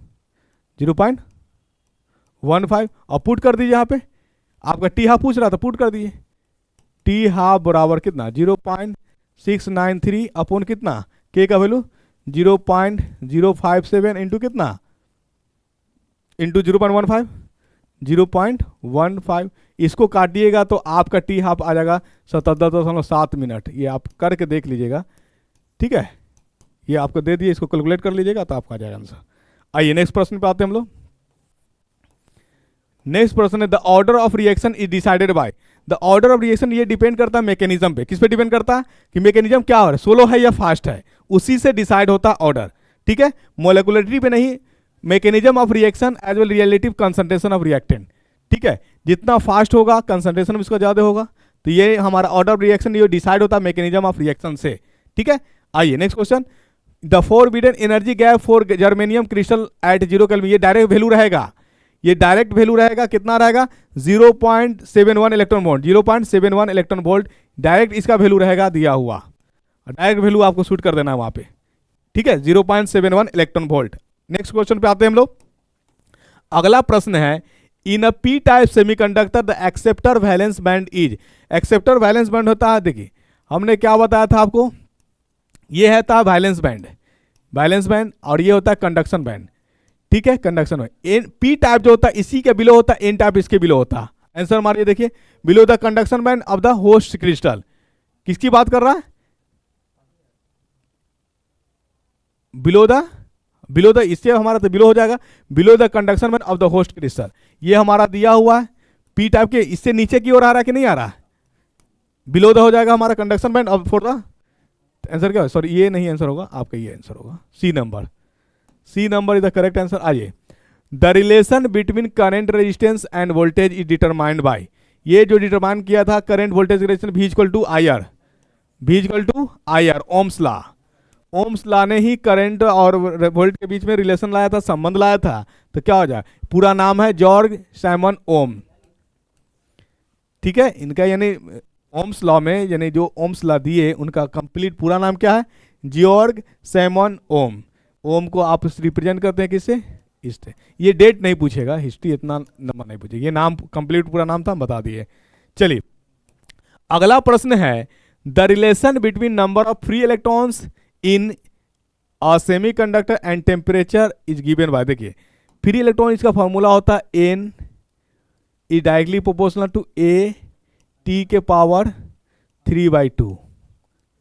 0.15 और पुट कर दीजिए। यहाँ पे आपका टी हाफ पूछ रहा था, पुट कर दीजिए। टी हाफ बराबर कितना? 0.693 अपॉन कितना? के का वैल्यू 0.057 इंटू कितना? इंटू 0.15। 0.15 इसको काटिएगा तो आपका टी हाफ आ जाएगा 77.7 मिनट। ये आप करके देख लीजिएगा। ठीक है, ये आपको दे दिए, इसको कैलकुलेट कर लीजिएगा तो आपका आ जाएगा आंसर। आइए नेक्स्ट प्रश्न पे आते हैं हम लोग। नेक्स्ट प्रश्न है the order of reaction is decided by. The order of reaction ये डिपेंड करता है मैकेनिज्म पे। किस पे डिपेंड करता है? कि मैकेनिज्म क्या हो रहा है, स्लो है या फास्ट है, उसी से डिसाइड होता है ऑर्डर। ठीक है, मोलेकुलरिटी पे नहीं, mechanism of reaction as well relative concentration of reactant. ठीक है, जितना फास्ट होगा कंसंट्रेशन उसका ज्यादा होगा। तो ये हमारा ऑर्डर ऑफ रिएक्शन ये डिसाइड होता है मैकेनिज्म ऑफ रिएक्शन से। ठीक है, आइए next question. The forbidden energy gap for germanium crystal at 0 kelvin. ये डायरेक्ट वैल्यू रहेगा, ये डायरेक्ट वैल्यू रहेगा, कितना रहेगा? 0.71 electron volt. 0.71 electron volt direct इसका वैल्यू रहेगा दिया हुआ, डायरेक्ट वैल्यू आपको शूट कर देना है वहां पे। ठीक है, 0.71 इलेक्ट्रॉन वोल्ट। नेक्स्ट क्वेश्चन पे आते हैं हम लोग। अगला प्रश्न है in a P type semiconductor the acceptor valence band is. Acceptor valence band होता है, देखिए हमने क्या बताया था आपको, ये है था वैलेंस बैंड, वैलेंस बैंड, और ये होता है कंडक्शन बैंड। ठीक है, कंडक्शन बैंड। पी टाइप जो होता है इसी के बिलो होता है, एन टाइप इसके बिलो होता है। आंसर मारिए, देखिए below the conduction band of the host crystal. किसकी बात कर रहा है? बिलो द इससे हमारा तो बिलो हो जाएगा, below the conduction band of the host crystal. ये हमारा दिया हुआ है पी टाइप के, इससे नीचे की ओर आ रहा है कि नहीं आ रहा है? बिलो द हो जाएगा हमारा conduction band of for the. Answer क्या है? सॉरी ये नहीं आंसर होगा आपका, ये आंसर होगा C number. C number is the correct answer. आइए, the relation between current resistance and voltage is determined by. ये जो डिटरमाइन किया था current voltage relation V = IR, V equal to I R, Ohm's law. Ohm's law ने ही करंट और वोल्ट के बीच में रिलेशन लाया था, संबंध लाया था। तो क्या हो जाए, पूरा नाम है जॉर्ग साइमन ओम। ठीक है, इनका यानी ओम्स लॉ में यानी जो ओम्स लॉ दिए उनका कंप्लीट पूरा नाम क्या है, जॉर्ग साइमन ओम। ओम को आप रिप्रेजेंट करते हैं किससे, इससे। ये डेट नहीं पूछेगा, हिस्ट्री इतना नंबर नहीं पूछेगा, ये नाम कंप्लीट पूरा नाम था, बता दिए। चलिए अगला प्रश्न है, the relation between number of free electrons in a semiconductor and temperature is given by. देखिए फ्री इलेक्ट्रॉन, इसका फॉर्मूला होता है N is directly proportional to A T के पावर 3/2,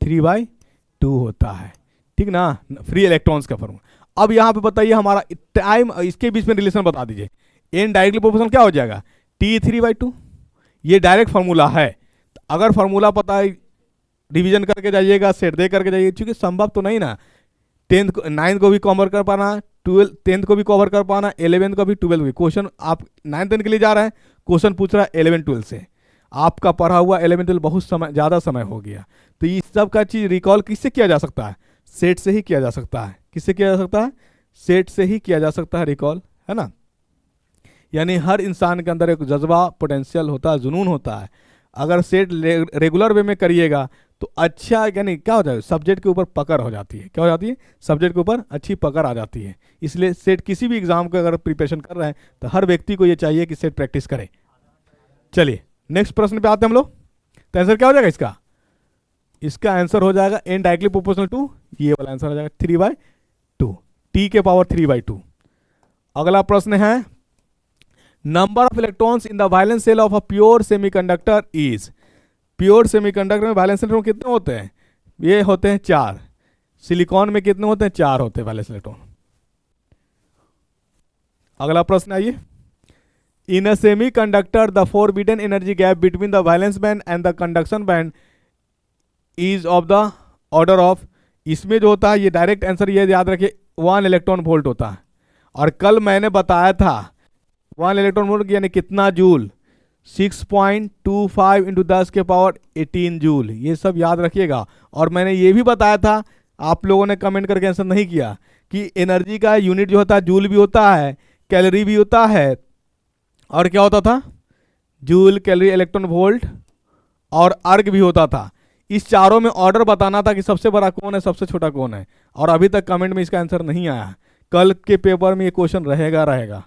3/2 होता है। ठीक ना, फ्री इलेक्ट्रॉन्स का फॉर्मूला। अब यहाँ पे बताइए हमारा टाइम, इसके बीच में रिलेशन बता दीजिए। एन डायरेक्टली प्रोपोर्शनल क्या हो जाएगा, टी 3/2। ये डायरेक्ट फार्मूला है। अगर फार्मूला पता है रिवीजन करके जाइएगा, सेट दे करके जाइए, क्योंकि संभव तो नहीं ना 10th 9th को भी कवर कर पाना, 10th को भी कवर कर पाना, 11th को भी, 12th भी। क्वेश्चन आप 9th 10th के लिए जा रहे हैं, क्वेश्चन पूछ रहा है 11 12 से। आपका पढ़ा हुआ 11 12 बहुत समय, ज़्यादा समय हो गया। तो इस सब का चीज़ रिकॉल किससे किया जा सकता है, सेट से ही किया जा सकता है। किससे किया जा सकता है, सेट से ही किया जा सकता है रिकॉल, है ना। यानी हर इंसान के अंदर एक जज्बा, पोटेंशियल होता है, जुनून होता है। अगर सेट रेगुलर वे में करिएगा तो अच्छा, यानी क्या हो जाएगा, सब्जेक्ट के ऊपर पकड़ हो जाती है। क्या हो जाती है, सब्जेक्ट के ऊपर अच्छी पकड़ आ जाती है। इसलिए सेट किसी भी एग्जाम का अगर प्रिपरेशन कर रहे हैं तो हर व्यक्ति को ये चाहिए कि सेट प्रैक्टिस करे। चलिए नेक्स्ट प्रश्न पे आते हैं हम लोग। तो आंसर क्या हो जाएगा इसका, इसका आंसर हो जाएगा एन डायरेक्टली प्रोपोर्शनल टू, ये वाला आंसर हो जाएगा 3/2, टी के पावर 3/2। अगला प्रश्न है, number of electrons in the valence shell of a pure semiconductor is. Pure semiconductor में वैलेंस इलेक्ट्रॉन कितने होते हैं, ये होते हैं 4। सिलिकॉन में कितने होते हैं, 4 होते हैं वैलेंस इलेक्ट्रॉन। अगला प्रश्न आइए, in a semiconductor the forbidden energy gap between the valence band and the conduction band is of the order of. इसमें जो होता है, ये डायरेक्ट आंसर ये याद रखिए 1 इलेक्ट्रॉन वोल्ट होता है। और कल मैंने बताया था 1 इलेक्ट्रॉन वोल्ट यानी कितना जूल, 6.25 इंटू 10 के पावर 18 जूल। ये सब याद रखिएगा। और मैंने ये भी बताया था, आप लोगों ने कमेंट करके आंसर नहीं किया, कि एनर्जी का यूनिट जो होता है जूल भी होता है, कैलोरी भी होता है, और क्या होता था, जूल, कैलोरी, इलेक्ट्रॉन वोल्ट और अर्ग भी होता था। इस चारों में ऑर्डर बताना था कि सबसे बड़ा कौन है, सबसे छोटा कौन है। और अभी तक कमेंट में इसका आंसर नहीं आया। कल के पेपर में ये क्वेश्चन रहेगा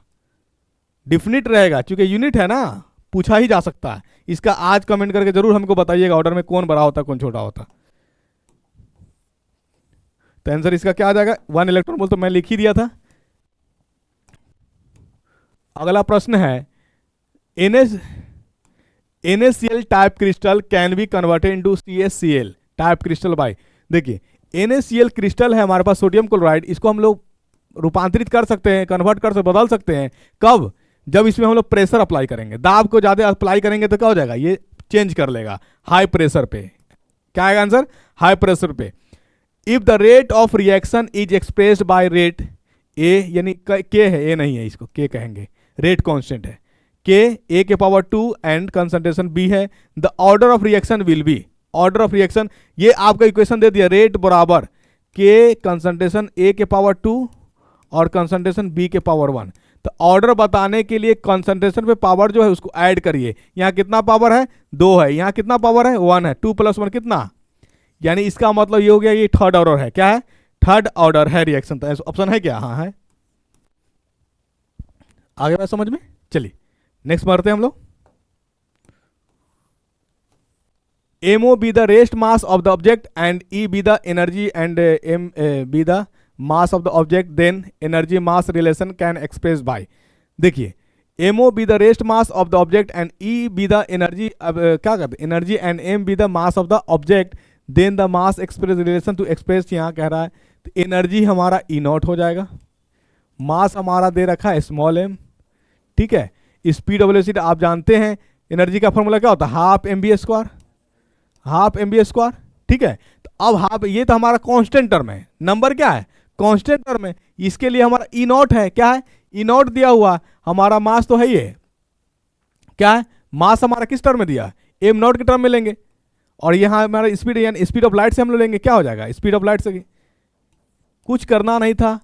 डिफिनिट रहेगा, क्योंकि यूनिट है ना, पूछा ही जा सकता है। इसका आज कमेंट करके जरूर हमको बताइएगा ऑर्डर में कौन बड़ा होता कौन छोटा होता। तो आंसर इसका क्या आ जाएगा, 1 इलेक्ट्रॉन वोल्ट तो मैं लिख ही दिया था। अगला प्रश्न है, NaCl type crystal can be converted into CaCl type crystal by. देखिए NaCl क्रिस्टल है हमारे पास, सोडियम क्लोराइड, इसको हम लोग रूपांतरित कर सकते हैं, कन्वर्ट कर सकते, बदल सकते हैं। कब, जब इसमें हम लोग प्रेशर अप्लाई करेंगे, दाब को ज़्यादा अप्लाई करेंगे तो क्या हो जाएगा, ये चेंज कर लेगा हाई प्रेशर पे। क्या आएगा आंसर, हाई प्रेशर पे। If the rate of reaction is expressed by rate A, यानी के है, ए नहीं है, इसको के कहेंगे, रेट कांस्टेंट है, के ए के पावर 2 एंड कंसंट्रेशन बी है। The order of reaction will be, order of reaction, ये आपका इक्वेशन दे दिया, रेट बराबर के कंसंट्रेशन ए के पावर 2 और कंसंट्रेशन बी के पावर 1। तो ऑर्डर बताने के लिए कंसंट्रेशन पे पावर जो है उसको ऐड करिए। यहाँ कितना पावर है, 2 है, यहाँ कितना पावर है, 1 है, 2 + 1 कितना, यानी इसका मतलब ये हो गया, ये थर्ड ऑर्डर है। क्या है, थर्ड ऑर्डर है रिएक्शन। तो ऑप्शन है क्या, हाँ है। आगे बात समझ में। चलिए नेक्स्ट बढ़ते हैं हम लोग। MO be the rest mass of the object and E be the energy and M be the mass of the object, then energy mass relation can express by। देखिए MO be the rest mass of the object and E be the energy, क्या कहते हैं, energy and M be the mass of the object, then the mass express relation to express, यहाँ कह रहा है तो एनर्जी हमारा E0 हो जाएगा, मास हमारा दे रखा है स्मॉल m, ठीक है। स्पीड और वेलोसिटी आप जानते हैं, एनर्जी का फॉर्मूला क्या होता है, हाफ mv², हाफ mv², ठीक है। तो अब हाफ, ये तो हमारा कांस्टेंट टर्म है, नंबर क्या है, कांस्टेंट टर्म है, इसके लिए हमारा E0 है, क्या है, E0 दिया हुआ, हमारा मास तो है ये, क्या है, मास हमारा किस टर्म में दिया है, m0 के टर्म में लेंगे, और यहाँ हमारा स्पीड यानी स्पीड ऑफ लाइट से हम लोग लेंगे, क्या हो जाएगा स्पीड ऑफ लाइट से? कुछ करना नहीं था,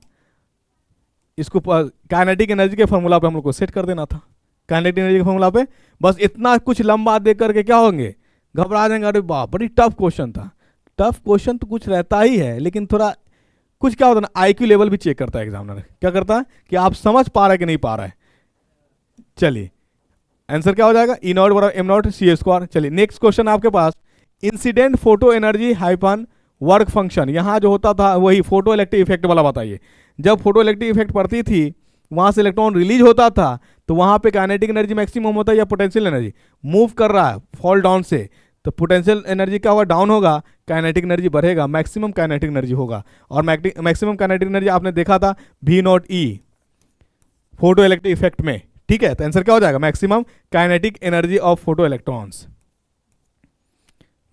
इसको काइनेटिक एनर्जी के फॉर्मूला पे हम लोग को सेट कर देना था। काइनेटिक एनर्जी के फॉर्मूला पे बस इतना कुछ लंबा देख करके क्या होंगे, घबरा जाएंगे, अरे बाप बड़ी टफ क्वेश्चन था। टफ क्वेश्चन तो कुछ रहता ही है, लेकिन थोड़ा कुछ क्या होता है ना, आईक्यू लेवल भी चेक करता है एग्जामिनर, क्या करता है कि आप समझ पा रहे कि नहीं पा रहे हैं। चलिए आंसर क्या हो जाएगा, ई नॉट बराबर एम नॉट सी स्क्वायर। चलिए नेक्स्ट क्वेश्चन आपके पास, incident photo energy hyphen work function, यहाँ जो होता था वही फोटो इलेक्ट्रिक इफेक्ट वाला बताइए। जब फोटो इलेक्ट्रिक इफेक्ट पड़ती थी वहाँ से इलेक्ट्रॉन रिलीज होता था, तो वहाँ पे काइनेटिक एनर्जी मैक्सिमम होता है या पोटेंशियल एनर्जी? मूव कर रहा है फॉल डाउन से, तो पोटेंशियल एनर्जी क्या होगा, डाउन होगा, काइनेटिक एनर्जी बढ़ेगा, मैक्सिमम काइनेटिक एनर्जी होगा। और मैक्सिमम काइनेटिक एनर्जी आपने देखा था V not E photo electric effect में, ठीक है। तो आंसर क्या हो जाएगा, maximum kinetic energy of photo electrons.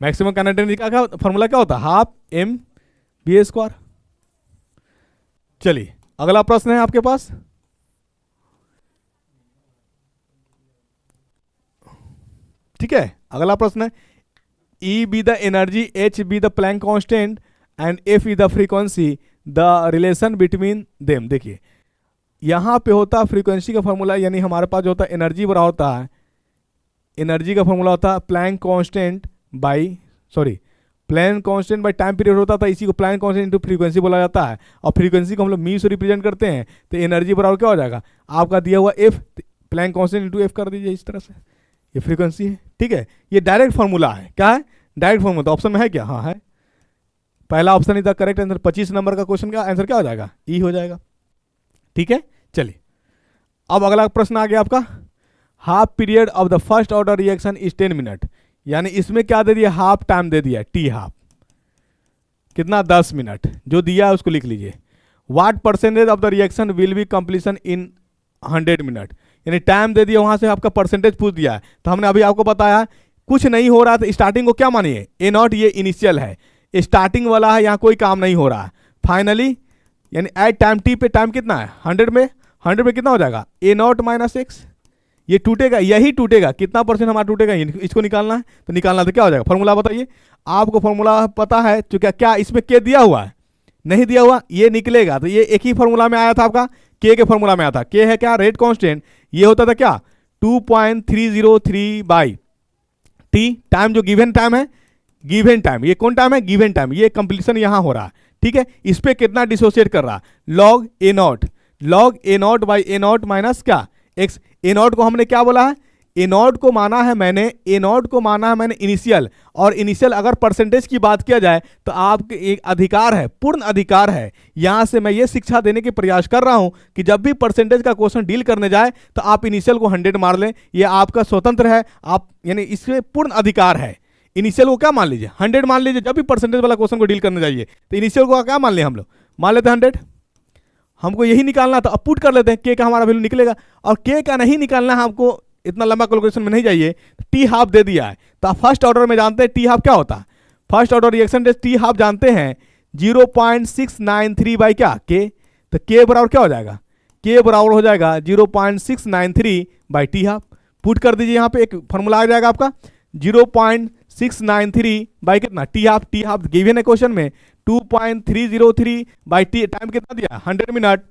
Maximum kinetic energy का फॉर्मूला क्या होता है, हाफ एम बी स्क्वायर। चलिए अगला प्रश्न है आपके पास, ठीक है। अगला प्रश्न है, E be the energy, H be the plank constant and F is the frequency, the relation between them. देखिए यहाँ पे होता है फ्रीक्वेंसी का फॉर्मूला, यानी हमारे पास जो होता है एनर्जी बड़ा होता है, एनर्जी का फॉर्मूला होता है Planck constant by Planck constant by time period होता था, इसी को प्लैंक कांस्टेंट इनटू फ्रीक्वेंसी बोला जाता है। और फ्रीक्वेंसी को हम लोग मी से रिप्रेजेंट करते हैं, तो एनर्जी बराबर क्या हो जाएगा, आपका दिया हुआ F Planck constant into F कर दीजिए इस तरह से, ये फ्रीक्वेंसी है, ठीक है। ये डायरेक्ट फॉर्मूला है, क्या है डायरेक्ट फॉर्मूला। तो ऑप्शन में है क्या, हाँ है, पहला option is the correct answer. 25 number का क्वेश्चन का आंसर क्या हो जाएगा, ई हो जाएगा, ठीक है। चलिए अब अगला प्रश्न आ गया आपका, half period of the first order reaction is 10 minute, यानी इसमें क्या दे दिया, हाफ टाइम दे दिया, टी हाफ कितना 10 मिनट, जो दिया है उसको लिख लीजिए। What percentage of the reaction will be completion in 100 minute, यानी टाइम दे दिया, वहां से आपका परसेंटेज पूछ दिया है। तो हमने अभी आपको बताया कुछ नहीं हो रहा, तो स्टार्टिंग को क्या मानिए, ए नॉट, ये इनिशियल है, स्टार्टिंग वाला है, यहाँ कोई काम नहीं हो रहा है। फाइनली यानी एट टाइम टी पे टाइम कितना है 100 में कितना हो जाएगा, ए नॉट माइनस एक्स, ये टूटेगा, यही टूटेगा, कितना परसेंट हमारा टूटेगा, इसको निकालना है। तो निकालना तो क्या हो जाएगा, फॉर्मूला बताइए, आपको फॉर्मूला पता है, चूंकि क्या इसमें के दिया हुआ है, नहीं दिया हुआ, ये निकलेगा। तो ये एक ही फॉर्मूला में आया था आपका, के फॉर्मूला में आया था, के है क्या, रेट कांस्टेंट, ये होता था क्या 2.303 बाई टी, टाइम जो गिवन टाइम है, गिवन टाइम, ये कौन टाइम है, गिवन टाइम, ये कंप्लीशन यहां हो रहा है, ठीक है। इस पे कितना डिसोसिएट कर रहा है, log A not by A not minus क्या एक्स। ए नॉट को हमने क्या बोला है, ए नॉट को माना है मैंने इनिशियल, और इनिशियल अगर परसेंटेज की बात किया जाए तो आपके एक अधिकार है, पूर्ण अधिकार है। यहां से मैं ये शिक्षा देने की प्रयास कर रहा हूं कि जब भी परसेंटेज का क्वेश्चन डील करने जाए तो आप इनिशियल को 100 मार लें, ये आपका स्वतंत्र है, आप यानी इसमें पूर्ण अधिकार है। इनिशियल को क्या मान लीजिए 100 मान लीजिए, जब भी परसेंटेज वाला क्वेश्चन को डील करने जाइए तो इनिशियल को क्या मान लें, हम लोग मान लेते हैं 100, हमको यही निकालना था। अब पुट कर लेते हैं, के का हमारा वैल्यू निकलेगा, और के का नहीं निकालना है हमको, इतना लंबा कैलकुलेशन में नहीं जाइए। टी हाफ दे दिया है, तो आप फर्स्ट ऑर्डर में जानते हैं टी हाफ क्या होता है, first order reaction rate T half जानते हैं 0.693 बाई क्या के, तो के बराबर क्या हो जाएगा, के बराबर हो जाएगा 0.693 बाई टी हाफ। पुट कर दीजिए, यहाँ पे एक फॉर्मूला आ जाएगा आपका 0.693 बाई कितना टी हाफ गिवन है क्वेश्चन में 2.303 बाई टी, टाइम कितना दिया 100 मिनट,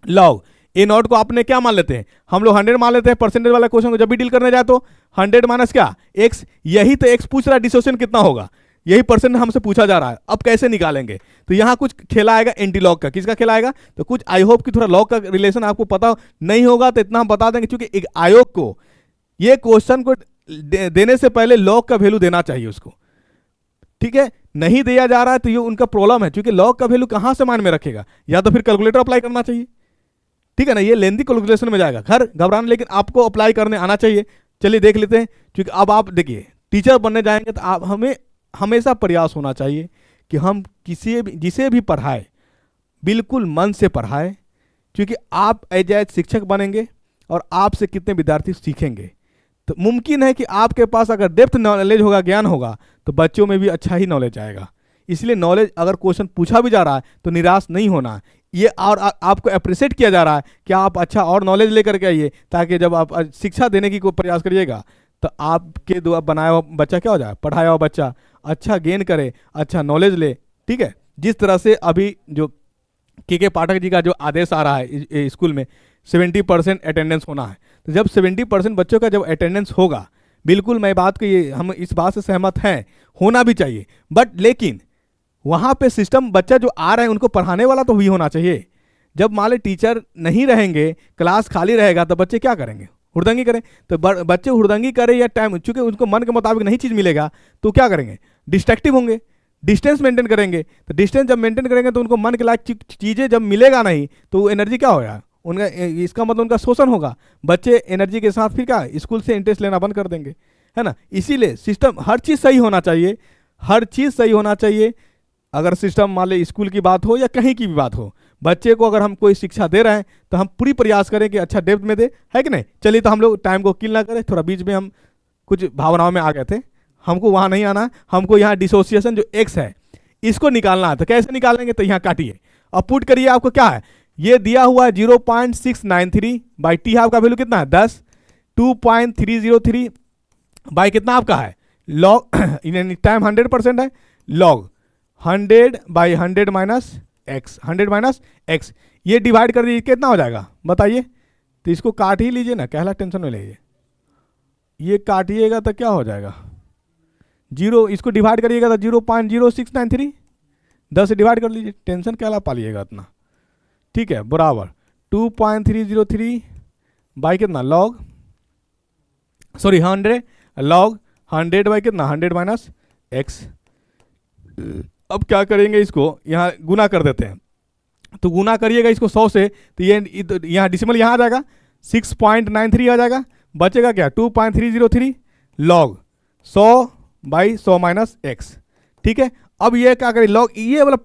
लॉग ए नॉट को आपने क्या मान लेते हैं, हम लोग 100 मान लेते हैं। परसेंटेज वाला क्वेश्चन को जब भी डील करने जाए तो 100 माइनस क्या एक्स, यही तो एक्स पूछ रहा है, डिसोसिएशन कितना होगा, यही परसेंट हमसे पूछा जा रहा है। अब कैसे निकालेंगे, तो यहाँ कुछ खेला आएगा एंटी लॉग का, किसका खेला आएगा, तो कुछ आई होप कि थोड़ा लॉग का रिलेशन आपको पता नहीं होगा, तो इतना हम बता देंगे, क्योंकि एक आयोग को ये क्वेश्चन को देने से पहले लॉग का वैल्यू देना चाहिए उसको, ठीक है। नहीं दिया जा रहा है तो ये उनका प्रॉब्लम है, क्योंकि लॉग का वैल्यू कहां से मान में रखेगा, या तो फिर कैलकुलेटर अप्लाई करना चाहिए, ठीक है ना, ये लेंदी कैलकुलेशन में जाएगा, घर घबराना, लेकिन आपको अप्लाई करने आना चाहिए। चलिए देख लेते हैं, क्योंकि अब आप देखिए टीचर बनने जाएंगे तो आप हमें हमेशा प्रयास होना चाहिए कि हम जिसे भी पढ़ाए बिल्कुल मन से पढ़ाए, क्योंकि आप एज ए शिक्षक बनेंगे और आपसे कितने विद्यार्थी सीखेंगे। तो मुमकिन है कि आपके पास अगर डेप्थ नॉलेज होगा, ज्ञान होगा, तो बच्चों में भी अच्छा ही नॉलेज आएगा। इसलिए नॉलेज अगर क्वेश्चन पूछा भी जा रहा है तो निराश नहीं होना, ये और आपको अप्रिशिएट किया जा रहा है कि आप अच्छा और नॉलेज लेकर के आइए, ताकि जब आप शिक्षा देने की कोई प्रयास करिएगा तो आपके द्वारा बनाया हुआ बच्चा क्या हो जाए, पढ़ाया हुआ बच्चा अच्छा गेन करे, अच्छा नॉलेज ले। ठीक है, जिस तरह से अभी जो के पाठक जी का जो आदेश आ रहा है स्कूल में 70% अटेंडेंस होना है, तो जब 70% बच्चों का जब अटेंडेंस होगा, बिल्कुल मैं बात को ये हम इस बात से सहमत हैं, होना भी चाहिए, बट लेकिन वहाँ पे सिस्टम बच्चा जो आ रहा है उनको पढ़ाने वाला तो भी होना चाहिए। जब मान लो टीचर नहीं रहेंगे, क्लास खाली रहेगा, तो बच्चे क्या करेंगे, हुड़दंगी करें। तो बच्चे हुड़दंगी करें या टाइम, चूंकि उनको मन के मुताबिक नहीं चीज़ मिलेगा तो क्या करेंगे, डिस्ट्रैक्टिव होंगे, डिस्टेंस मेंटेन करेंगे। तो डिस्टेंस जब मेंटेन करेंगे तो उनको मन के लायक चीज़ें जब मिलेगा नहीं तो एनर्जी क्या होगा उनका, इसका मतलब उनका शोषण होगा। बच्चे एनर्जी के साथ फिर क्या स्कूल से इंटरेस्ट लेना बंद कर देंगे, है ना। इसीलिए सिस्टम हर चीज़ सही होना चाहिए, हर चीज़ सही होना चाहिए। अगर सिस्टम मान लो स्कूल की बात हो या कहीं की भी बात हो, बच्चे को अगर हम कोई शिक्षा दे रहे हैं तो हम पूरी प्रयास करें कि अच्छा डेप्थ में दे, है कि नहीं। चलिए, तो हम लोग टाइम को किल ना करें, थोड़ा बीच में हम कुछ भावनाओं में आ गए थे, हमको वहाँ नहीं आना, हमको यहाँ डिसोसिएशन जो एक्स है इसको निकालना है। तो कैसे निकालेंगे, तो यहाँ काटिए और पुट करिए, आपको क्या है ये दिया हुआ है 0.693 बाई टी, आपका वैल्यू कितना है 10, 2.303 बाई कितना आपका है लॉग टाइम 100% है, log 100 by 100 minus x, 100 minus x, ये डिवाइड कर दीजिए, कितना हो जाएगा बताइए। तो इसको काट ही लीजिए ना, कहला टेंशन में लीजिए, ये काटिएगा तो क्या हो जाएगा 0, इसको डिवाइड करिएगा तो 0.0693, 10 से डिवाइड कर लीजिए, टेंशन कहला पालिएगा इतना। ठीक है, बराबर 2.303 बाई कितना लॉग, सॉरी 100 लॉग 100 बाई कितना 100 माइनस एक्स। अब क्या करेंगे, इसको यहाँ गुना कर देते हैं। तो गुना करिएगा इसको 100 से, तो ये यहाँ डिसिमल यहाँ आ जाएगा 6.93 आ जाएगा, बचेगा क्या 2.303 लॉग 100 बाई 100 माइनस एक्स। ठीक है, अब ये क्या करें, लॉग ये वाला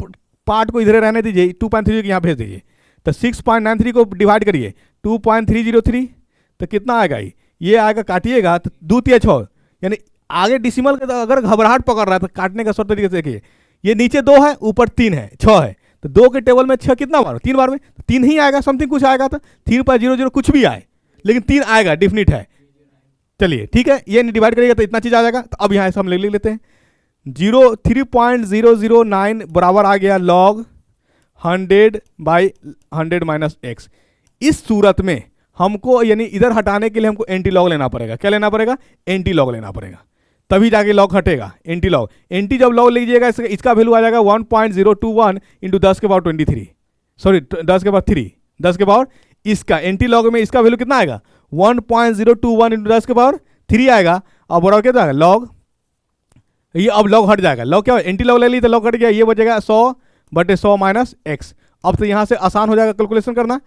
पार्ट को इधर रहने दीजिए, 2.3 यहाँ भेज दीजिए। तो 6.93 को डिवाइड करिए 2.303, तो कितना आएगा ये आएगा, काटिएगा तो 2 तिया 6, यानी आगे डिसिमल का अगर घबराहट पकड़ रहा है तो काटने का सौ तरीके से देखिए, ये नीचे 2 है ऊपर 3 है 6 है, तो 2 के टेबल में 6 कितना बार 3 बार में 3 ही आएगा, समथिंग कुछ आएगा, तो 3.00 कुछ भी आए लेकिन 3 आएगा, डिफिनिट है। चलिए ठीक है, ये नहीं डिवाइड करिएगा तो इतना चीज आ जाएगा। तो अब यहाँ से हम लिख लेते हैं 3.009 बराबर आ गया लॉग 100 बाई 100 माइनस एक्स। इस सूरत में हमको यानी इधर हटाने के लिए हमको एंटी लॉग लेना पड़ेगा, क्या लेना पड़ेगा, एंटी लॉग लेना पड़ेगा, तभी जाके लॉग हटेगा। एंटी लॉग, एंटी जब लॉग लीजिएगा इसका वैल्यू आ जाएगा 1.021 इंटू 10 के पावर 23, सॉरी 10 के पावर 3, 10 के पावर, इसका एंटी लॉग में इसका वैल्यू कितना आएगा 1.021 इंटू 10 के पावर 3 आएगा। और बराबर कितना आएगा लॉग, ये अब लॉग हट जाएगा, लॉग क्या एंटी लॉग ले ली तो लॉग हट गया, ये बचेगा 100/100 माइनस एक्स। अब तो यहां से आसान हो जाएगा कैलकुलेशन करना,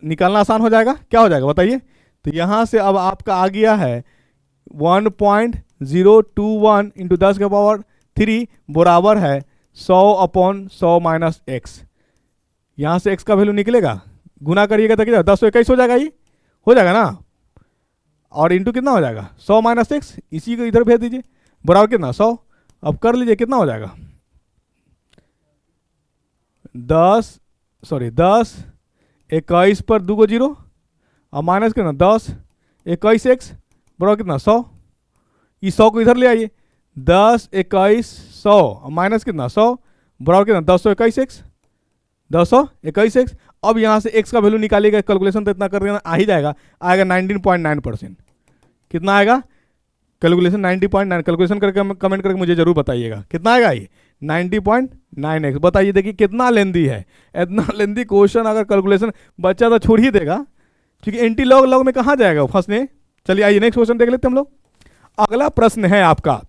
निकालना आसान हो जाएगा, क्या हो जाएगा बताइए। तो यहां से अब आपका आ गया है 1.021 इंटू 10 के पावर 3 बराबर है 100/100 माइनस एक्स। यहां से एक्स का वैल्यू निकलेगा, गुना करिएगा तो कितना 10 21 हो जाएगा, ये हो जाएगा ना, और इंटू कितना हो जाएगा 100 माइनस एक्स, इसी को इधर भेज दीजिए, बराबर कितना 100। अब कर लीजिए कितना हो जाएगा 10 21 पर 2 को 0 और माइनस कितना 10 21 एक्स बराबर कितना 100, इस 100 को इधर ले आइए 10 21 100 और माइनस कितना 100 बराबर कितना 1021 एक्स, 1021 एक्स। अब यहाँ से एक्स का वैल्यू निकालिएगा, कैलकुलेशन तो इतना कर देना आ ही जाएगा, आएगा 19.9%। कितना आएगा कैलकुलेशन 90.9, कैलकुलेशन करके कमेंट करके मुझे जरूर बताइएगा कितना आएगा ये 90.9x। बताइए देखिए कितना लेंदी है, इतना लेंदी क्वेश्चन अगर कैलकुलेशन बच्चा तो छोड़ ही देगा, क्योंकि एंटी लॉग लॉग में कहाँ जाएगा वो फंसने। चलिए आइए नेक्स्ट क्वेश्चन देख लेते हैं हम लोग। अगला प्रश्न है आपका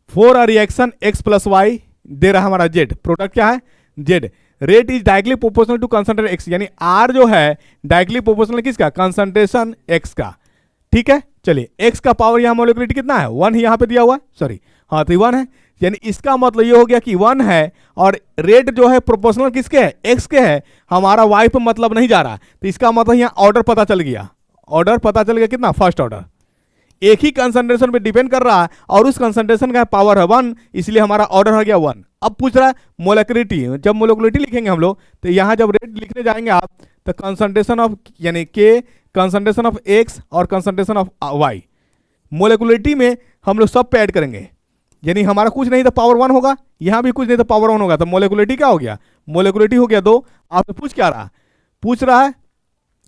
for a reaction x plus y दे रहा हमारा z, प्रोडक्ट क्या है z, rate is directly proportional to concentration x, यानी r जो है डायरेक्टली प्रोपोर्शनल किसका, कंसंट्रेशन x का। ठीक है, चलिए x का पावर यहाँ मोलिकुलरिटी कितना है 1 ही यहाँ पे दिया हुआ है, सॉरी हाँ तो 1 है, यानी इसका मतलब ये हो गया कि 1 है और रेट जो है प्रोपोर्शनल किसके है x के है, हमारा y पे मतलब नहीं जा रहा। तो इसका मतलब यहाँ ऑर्डर पता चल गया, ऑर्डर पता चल गया कितना फर्स्ट ऑर्डर, एक ही कंसंट्रेशन पे डिपेंड कर रहा है और उस कंसंट्रेशन का पावर है 1, इसलिए हमारा ऑर्डर हो गया 1। अब पूछ रहा है मोलिकुलरिटी, जब मोलिकुलरिटी लिखेंगे हम लोग तो यहाँ जब रेट लिखने जाएंगे आप तो कंसंट्रेशन ऑफ यानी के कंसंट्रेशन ऑफ एक्स और कंसंट्रेशन ऑफ वाई। मोलिकुलरिटी में हम लोग सब पे ऐड करेंगे, यानी हमारा कुछ नहीं तो पावर 1 होगा, यहाँ भी कुछ नहीं तो पावर 1 होगा, तो मोलिकुलरिटी क्या हो गया, मोलिकुलरिटी हो गया 2। आपसे पूछ क्या रहा, पूछ रहा है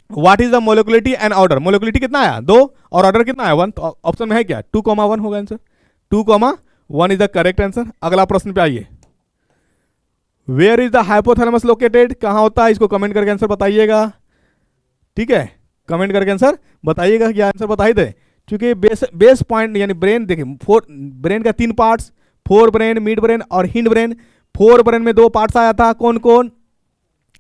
what is the molecularity and order. Molecularity कितना आया 2 और ऑर्डर कितना आया 1, तो ऑप्शन में है क्या 2,1 होगा answer, 2,1 is the correct answer. अगला प्रश्न पे आइए, where is the hypothalamus located, कहां होता है, इसको कमेंट करके आंसर बताइएगा। ठीक है, कमेंट करके आंसर बताइएगा, क्या आंसर बताई दे, क्योंकि बेस पॉइंट यानी ब्रेन देखिए, ब्रेन का 3 parts, fore brain, mid brain और हिंड ब्रेन। फोर ब्रेन में 2 पार्ट्स आया था, कौन कौन,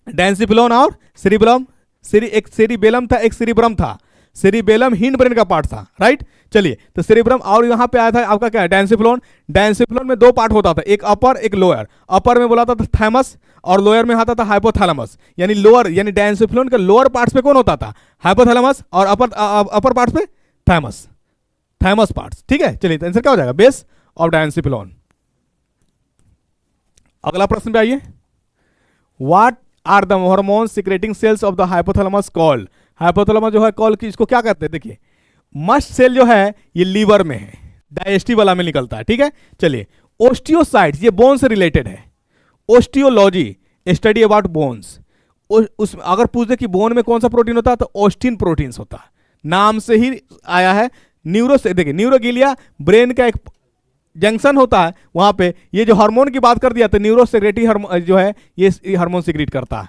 डेंसिफिलोन और सेरिबेलम। एक सेरिबेलम था, एक सेरिब्रम था। सेरिबेलम हिंड ब्रेन का पार्ट था, राइट। चलिए, तो सेरिब्रम और यहाँ पे आया था आपका क्या है डेंसिफिलोन। डेंसिफिलोन में 2 पार्ट होता था, एक अपर एक लोअर। अपर में बोला था थैमस और लोअर में आता था हाइपोथैलेमस। यानी लोअर यानी डेंसिफिलोन के लोअर पार्ट्स पे कौन होता था, हाइपोथैलेमस, और अपर पार्ट्स पे थैमस, थैमस पार्ट्स। ठीक है, चलिए, तो आंसर क्या हो जाएगा, बेस ऑफ डेंसिफिलोन। अगला प्रश्न पे आइए, what are the hormone secreting cells of the hypothalamus called. Hypothalamus जो है कॉल की, इसको क्या कहते हैं, देखिए मस्ट सेल जो है ये लीवर में है, डाइजेस्टिव वाला में निकलता है। ठीक है, चलिए, ओस्टियोसाइट्स, ये बोन से रिलेटेड है। Osteology, study about bones. उस अगर पूछ दे कि बोन में कौन सा प्रोटीन होता है, तो ओस्टिन प्रोटीन्स होता है, नाम से ही आया है। न्यूरो से देखिए, न्यूरोगिलिया ब्रेन का एक जंक्शन होता है, वहां पे ये जो हार्मोन की बात कर दिया, तो न्यूरो सेक्रेटरी हार्मोन जो है ये हार्मोन सीक्रेट करता है।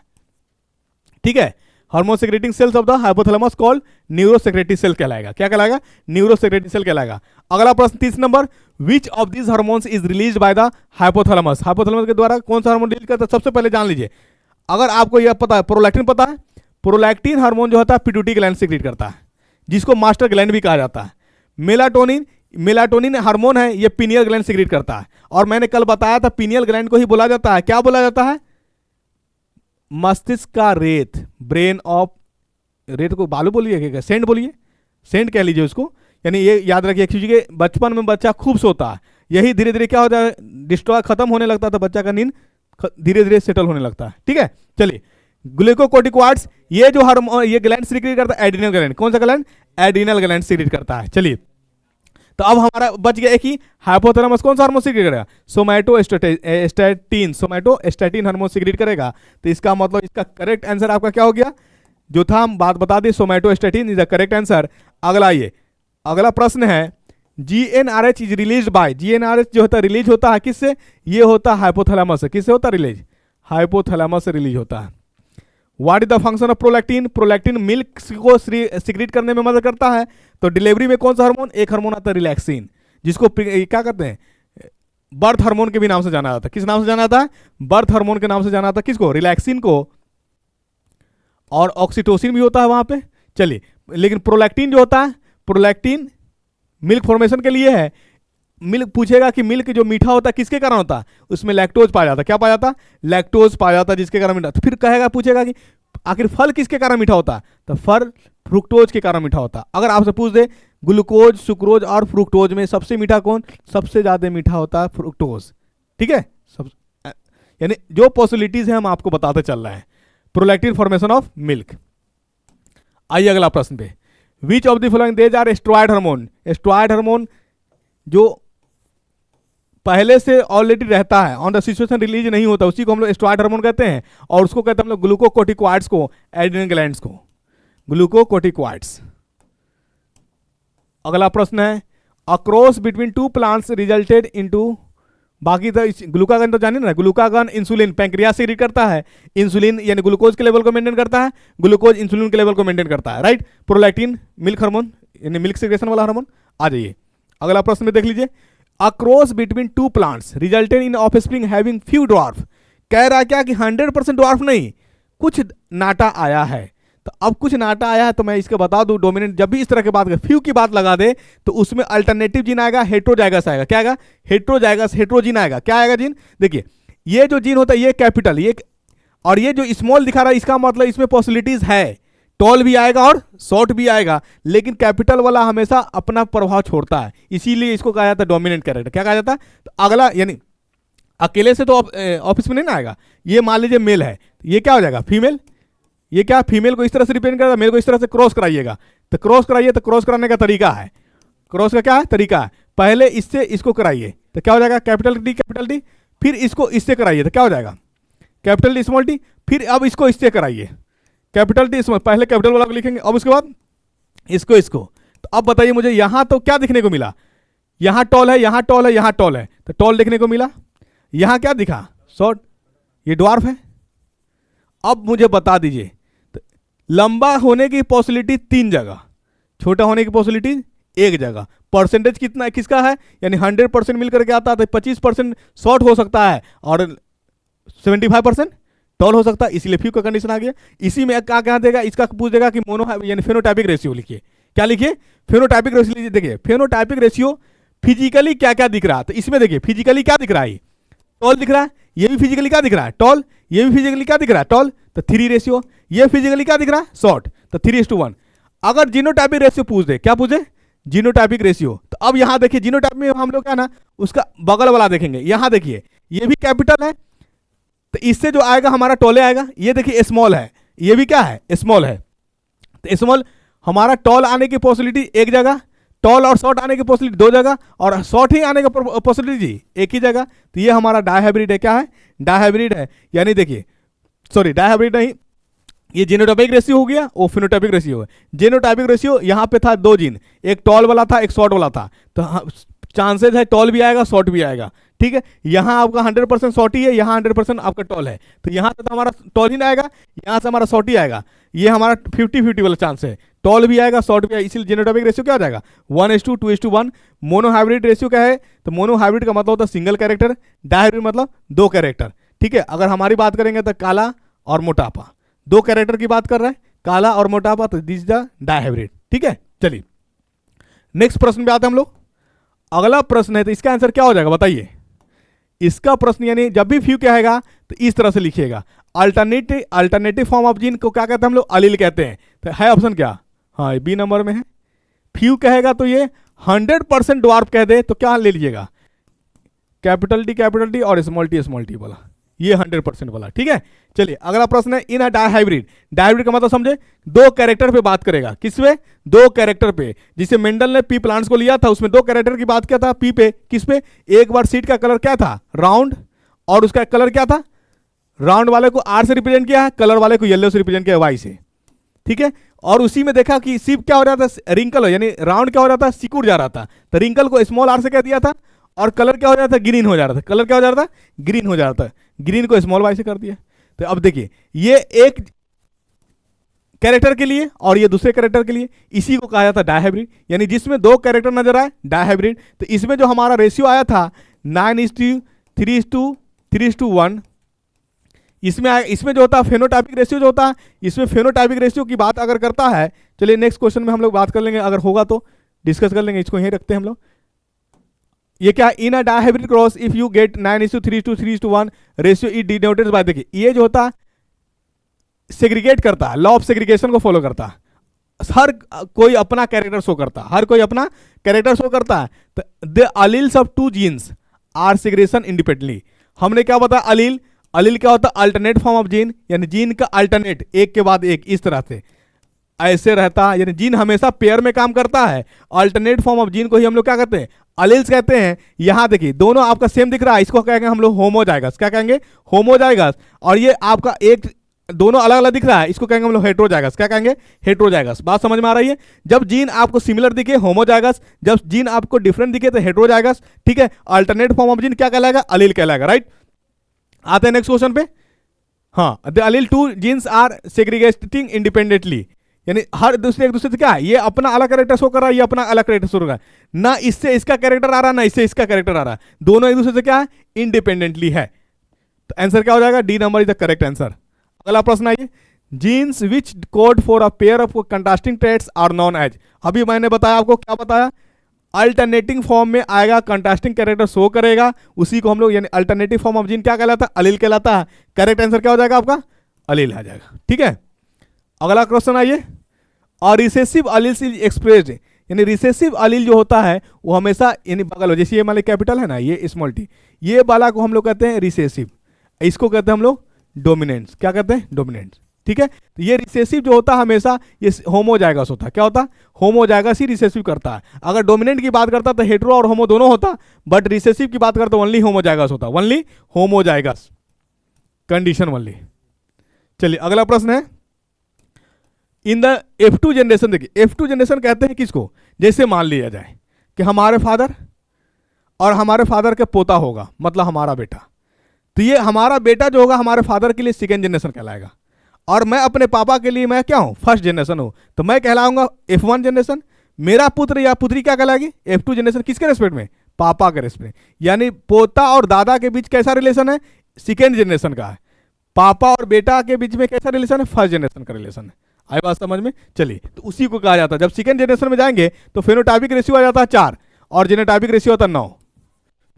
ठीक है, hormone secreting cells of the hypothalamus called neuro secretory cell कहलाएगा, क्या कहलाएगा, न्यूरो सेक्रेटरी सेल कहलाएगा। अगला प्रश्न 30 number, which of this hormones is release by the hypothalamus. Hypothalamus के द्वारा कौन सा हार्मोन रिलीज करता है, सबसे पहले जान लीजिए। अगर आपको यह पता है, प्रोलैक्टिन पता है, प्रोलैक्टिन हार्मोन जो होता है पिट्यूटरी ग्लैंड सीक्रेट करता है, जिसको मास्टर ग्लैंड भी कहा जाता है। मेलाटोनिन, मेलाटोनिन हार्मोन है, ये पीनियल ग्लैंड सीक्रेट करता है। और मैंने कल बताया था पीनियल ग्लैंड को ही बोला जाता है, क्या बोला जाता है, मस्तिष्क का रेत, ब्रेन ऑफ, रेत को बालू बोलिए, सेंट बोलिए, सेंट कह लीजिए उसको। यानी ये याद रखिए, क्योंकि बचपन में बच्चा खूब सोता है, यही धीरे धीरे क्या होता है, डिस्ट्रॉय खत्म होने लगता है, तो बच्चा का नींद धीरे धीरे सेटल होने लगता है। ठीक है, चलिए, ग्लूकोकोर्टिकॉइड्स, ये जो हार्मोन ये ग्लैंड सीक्रेट करता है, एड्रिनल ग्लैंड, कौन सा ग्लैंड, एड्रिनल ग्लैंड सीक्रेट करता है। चलिए, तो अब हमारा बच गया एक ही, हाइपोथैलेमस कौन सा हार्मोन सीक्रेट करेगा, सोमैटोस्टैटिन, सोमैटोस्टैटिन हार्मोन सीक्रेट करेगा। तो इसका मतलब इसका करेक्ट आंसर आपका क्या हो गया, जो था हम बात बता दी, somatostatin is the correct answer. अगला ये अगला प्रश्न है, GnRH is release by, GnRH जो होता है रिलीज होता है किससे, ये होता है हाइपोथैलेमस से। किससे होता है रिलीज, हाइपोथैलेमस से रिलीज होता है। What is the function of prolactin, prolactin milk को सीक्रेट करने में मदद करता है। तो डिलीवरी में कौन सा हार्मोन, एक हार्मोन आता है रिलैक्सिन, जिसको क्या कहते हैं, बर्थ हार्मोन के भी नाम से जाना जाता है। किस नाम से जाना जाता है, बर्थ हार्मोन के नाम से जाना जाता है, किसको, रिलैक्सिन को। और ऑक्सीटोसिन भी होता है वहां पे। चलिए, लेकिन प्रोलैक्टिन जो होता है, प्रोलैक्टिन मिल्क फॉर्मेशन के लिए है। मिल्क पूछेगा कि मिल्क जो मीठा होता है किसके कारण होता है, उसमें लैक्टोज पाया जाता है, क्या पाया जाता, लैक्टोज पाया जाता है, जिसके कारण मीठा। तो फिर कहेगा, पूछेगा कि आखिर फल किसके कारण मीठा होता है, तो फल फ्रुक्टोज के कारण मीठा होता है। अगर आपसे पूछ दे ग्लूकोज, सुक्रोज और फ्रुक्टोज में सबसे मीठा कौन, सबसे ज्यादा मीठा होता है फ्रुक्टोज। ठीक है, सब यानी जो पॉसिबिलिटीज है हम आपको बताते चल रहे हैं। Prolactin formation of milk. आइए अगला प्रश्न पे, which of the following these are steroid hormone. Steroid hormone जो पहले से ऑलरेडी रहता है, ऑन द सिचुएशन रिलीज नहीं होता, उसी को हम लोग स्टेरॉयड हार्मोन कहते हैं। और उसको कहते हैं हम लोग ग्लूकोकोर्टिकॉइड्स को, एड्रिनल ग्लैंड्स को, ग्लूकोकोर्टिकॉइड्स। अगला प्रश्न है, across between 2 plants resulted into, बाकी तो ग्लूकागन तो जानिए ना, ग्लूकागन इंसुलिन पैंक्रियास सीक्रेट करता है, इंसुलिन यानी ग्लूकोज के लेवल को मेंटेन करता है, ग्लूकोज इंसुलिन के लेवल को मेंटेन करता है, राइट। प्रोलैक्टिन मिल्क हार्मोन यानी मिल्क सीक्रेशन वाला हार्मोन। आ जाइए अगला प्रश्न में देख लीजिए, across between 2 plants resulted in offspring having few dwarf. कह रहा क्या कि 100% ड्वार्फ नहीं, कुछ नाटा आया है। तो अब कुछ नाटा आया है, तो मैं इसके बता दूं, डोमिनेंट जब भी इस तरह के बात फ्यू की बात लगा दे, तो उसमें अल्टरनेटिव जीन आएगा, हेट्रोजाइगस आएगा। क्या आएगा, हेट्रोजाइगस, हेट्रोजीन आएगा। क्या आएगा जीन, देखिए ये जो जीन होता है ये कैपिटल, ये और ये जो स्मॉल दिखा रहा है, इसका मतलब इसमें पॉसिबिलिटीज है, टॉल भी आएगा और शॉर्ट भी आएगा, लेकिन कैपिटल वाला हमेशा अपना प्रभाव छोड़ता है, इसीलिए इसको कहा जाता है डोमिनेंट कैरेक्टर। क्या कहा जाता है, तो अगला यानी अकेले से तो ऑफिस में नहीं ना आएगा। ये मान लीजिए मेल है, ये क्या हो जाएगा फीमेल, ये क्या फीमेल को इस तरह से रिप्रेजेंट करता है, मेल को इस तरह से क्रॉस कराइएगा। तो क्रॉस कराइए, तो क्रॉस कराने का तरीका है, क्रॉस का क्या है तरीका है, पहले इससे इसको कराइए तो क्या हो जाएगा कैपिटल डी, फिर इसको इससे कराइए तो क्या हो जाएगा कैपिटल डी स्मॉल टी, फिर अब इसको इससे कराइए कैपिटल टी स्मॉल, पहले कैपिटल वाला को लिखेंगे, अब उसके बाद इसको। तो अब बताइए मुझे यहां तो क्या दिखने को मिला, यहां टॉल है, यहां टॉल है, यहां टॉल है, तो टॉल देखने को मिला। यहां क्या दिखा शॉर्ट, ये ड्वार्फ है। अब मुझे बता दीजिए तो लंबा होने की पॉसिबिलिटी 3 जगह, छोटा होने की पॉसिबिलिटी 1 जगह, परसेंटेज कितना है किसका है, यानी 100% मिलकर के आता है, तो 25% शॉर्ट हो सकता है और 75% टॉल हो सकता है, इसलिए फ्यू का कंडीशन आ गया। इसी में क्या देगा, इसका पूछ देगा कि मोनो यानी फेनोटाइपिक रेशियो लिखिए, क्या लिखिए फेनोटाइपिक रेशियो लीजिए। देखिए फेनोटाइपिक रेशियो फिजिकली क्या क्या दिख रहा है, तो इसमें देखिए फिजिकली क्या दिख रहा है, टॉल दिख रहा है, ये भी फिजिकली क्या दिख रहा है टॉल, ये भी फिजिकली क्या दिख रहा है टॉल, तो 3 रेशियो, ये फिजिकली क्या दिख रहा है शॉर्ट, तो 3:1। अगर जीनोटाइपिक रेशियो पूछ दे, क्या पूछे जीनोटाइपिक रेशियो, तो अब यहां देखिए जीनोटाइप में हम लोग क्या ना उसका बगल वाला देखेंगे, यहां देखिए ये भी कैपिटल है, तो इससे जो आएगा हमारा टॉले आएगा, ये देखिए स्मॉल है, ये भी क्या है स्मॉल है, तो स्मॉल हमारा टॉल आने की पॉसिबिलिटी 1 जगह, टॉल और शॉर्ट आने की पॉसिबिलिटी 2 जगह, और शॉर्ट ही आने का पॉसिबिलिटी जी 1 ही जगह। तो ये हमारा डायहाइब्रिड है, क्या है डायहाइब्रिड है, यानी देखिए सॉरी डायहाइब्रिड नहीं, ये जीनोटाइपिक रेशियो हो गया, वो फिनोटाइपिक रेशियो है। जीनोटाइपिक रेशियो यहाँ पे था 2 जीन, एक टॉल वाला था एक शॉर्ट वाला था, तो चांसेस है टॉल भी आएगा शॉर्ट भी आएगा, ठीक है। यहाँ आपका 100% शॉर्ट ही है, यहाँ 100% आपका टॉल है, तो यहाँ से तो हमारा टॉल ही ना आएगा, यहाँ से हमारा शॉर्ट ही आएगा, ये हमारा 50-50 वाला चांस है, टॉल भी आएगा शॉर्ट भी आएगा, इसलिए जीनोटाइपिक रेशियो क्या हो जाएगा 1:2:1। मोनोहाइब्रिड रेशियो क्या है, तो मोनोहाइब्रिड का मतलब होता है सिंगल कैरेक्टर, डायहाइब्रिड मतलब 2 कैरेक्टर, ठीक है। अगर हमारी बात करेंगे तो काला और मोटापा, 2 कैरेक्टर की बात कर रहे हैं, काला और मोटापा, तो दिस द डायहाइब्रिड, ठीक है। चलिए नेक्स्ट प्रश्न पे आते हैं हम लोग। अगला प्रश्न है, तो इसका आंसर क्या हो जाएगा बताइए, इसका प्रश्न यानी जब भी फ्यू क्या आएगा तो इस तरह से लिखिएगा, अल्टरनेटिव फॉर्म ऑफ जीन को क्या कहते हैं हम लोग अलील कहते हैं, तो है ऑप्शन क्या, हाँ बी नंबर में है। फ्यू कहेगा तो ये 100% ड्वार्फ कह दे तो क्या ले लीजिएगा कैपिटल टी और स्मॉल टी वाला, ये 100% वाला, ठीक है। चलिए अगला प्रश्न है, इन अ डायहाइब्रिड, डायहाइब्रिड का मतलब समझे 2 कैरेक्टर पे बात करेगा, किस पे 2 कैरेक्टर पे, जिसे मेंडल ने पी प्लांट्स को लिया था उसमें 2 कैरेक्टर की बात किया था, पी पे किस पे, एक बार सीड का कलर क्या था राउंड, और उसका कलर क्या था, राउंड वाले को आर से रिप्रेजेंट किया है, कलर वाले को येलो से रिप्रेजेंट किया है वाई से, ठीक है। और उसी में देखा कि सिप क्या हो रहा था रिंकल, यानी राउंड क्या हो रहा था सिकुड़ जा रहा था, तो रिंकल को स्मॉल आर से कह दिया था, और कलर क्या हो जाता था ग्रीन हो जा रहा था, कलर क्या हो जा रहा था ग्रीन हो जा रहा था, ग्रीन को स्मॉल वाई से कर दिया। तो अब देखिए ये एक कैरेक्टर के लिए और ये दूसरे कैरेक्टर के लिए, इसी को कहा जाता है डायहाइब्रिड, यानी जिसमें 2 कैरेक्टर नजर आए डायहाइब्रिड। तो इसमें जो हमारा रेशियो आया था 9:3:1, इसमें जो होता है फेनोटाइपिक रेशियो जो होता है, इसमें फेनोटाइपिक रेशियो की बात अगर करता है, चलिए नेक्स्ट क्वेश्चन में हम लोग बात कर लेंगे, अगर होगा तो डिस्कस कर लेंगे, इसको यहीं रखते हैं हम लोग। ये क्या in a dihybrid cross if you get 9:3:3:1 ratio is denoted by, देखिए ये जो होता है सेग्रीगेट करता है, लॉ ऑफ सेग्रीगेशन को फॉलो करता है, हर कोई अपना कैरेक्टर शो करता है, हर कोई अपना कैरेक्टर शो करता है। तो the alleles of 2 genes are segregation independently, हमने क्या बताया अलील, अलील क्या होता है अल्टरनेट फॉर्म ऑफ जीन, यानी जीन का अल्टरनेट एक के बाद एक इस तरह से ऐसे रहता है, यानी जीन हमेशा पेयर में काम करता है, अल्टरनेट फॉर्म ऑफ जीन को ही हम लोग क्या कहते हैं अलील्स कहते हैं। यहां देखिए दोनों आपका सेम दिख रहा है, इसको कहेंगे हम लोग होमोजाइगस, क्या कहेंगे होमोजाइगस, और ये आपका एक दोनों अलग अलग दिख रहा है, इसको कहेंगे हम लोग हेट्रोजाइगस, क्या कहेंगे हेट्रोजाइगस। बात समझ में आ रही है, जब जीन आपको सिमिलर दिखे होमोजाइगस, जब जीन आपको डिफरेंट दिखे तो हेट्रोजाइगस, ठीक है। अल्टरनेट फॉर्म ऑफ जीन क्या कहलाएगा अलील कहलाएगा, राइट। आते हैं नेक्स्ट क्वेश्चन पे, हाँ the allele 2 genes are segregating independently, यानी हर दूसरे एक दूसरे से क्या है, ये अपना अलग कैरेक्टर शो कर रहा है, ये अपना अलग कैरेक्टर शो कर रहा है, ना इससे इसका कैरेक्टर आ रहा है ना इससे इसका कैरेक्टर आ रहा है, दोनों एक दूसरे से क्या है इंडिपेंडेंटली है। तो आंसर क्या हो जाएगा D number is the correct answer. अगला प्रश्न आइए, genes which code for a pair of contrasting traits are known as, अभी मैंने बताया आपको क्या बताया, अल्टरनेटिंग फॉर्म में आएगा कंट्रास्टिंग कैरेक्टर शो करेगा, उसी को हम लोग यानी अल्टरनेटिव फॉर्म ऑफ जीन क्या कहलाता है अलील कहलाता है। करेक्ट आंसर क्या हो जाएगा आपका अलील आ जाएगा, ठीक है। अगला क्वेश्चन आइए, और रिसेसिव अलील्स इज एक्सप्रेस्ड, यानी रिसेसिव अलील जो होता है वो हमेशा यानी बगल हो, जैसे ये मान ली कैपिटल है ना ये स्मॉल टी, ये वाला को हम लोग कहते हैं रिसेसिव, इसको कहते हैं हम लोग डोमिनेंस, क्या कहते हैं डोमिनेंस, ठीक है, तो ये रिसेसिव जो होता है हमेशा ये होमोजाइगस होता है। क्या होता है? होमोजाइगस ही रिसेसिव करता है। अगर डोमिनेंट की बात करता तो हेटेरो और होमो दोनों होता, बट रिसेसिव की बात करता ओनली होमोजाइगस होता, ओनली होमोजाइगस कंडीशन ओनली। चलिए अगला प्रश्न है, इन द F2 जनरेशन, देखिए F2 जनरेशन कहते हैं किसको? जैसे मान लिया जाए कि हमारे फादर और हमारे फादर के पोता होगा, मतलब हमारा बेटा, तो ये हमारा बेटा जो होगा हमारे फादर के लिए सेकेंड जनरेशन कहलाएगा, और मैं अपने पापा के लिए मैं क्या हूं? फर्स्ट जनरेशन हूं, तो मैं कहलाऊंगा F1 जनरेशन। मेरा पुत्र या पुत्री क्या कहलाएगी? F2 generation. किसके रेस्पेक्ट में? पापा के रेस्पेक्ट में। यानी पोता और दादा के बीच कैसा रिलेशन है? सेकेंड जनरेशन का है। पापा और बेटा के बीच में कैसा रिलेशन है? फर्स्ट जनरेशन का रिलेशन है। आई बात समझ में? चलिए, तो उसी को कहा जाता है, जब सेकेंड जनरेशन में जाएंगे तो फेनोटाइपिक रेशियो आ जाता है 4 और जीनोटाइपिक रेशियो होता है 9।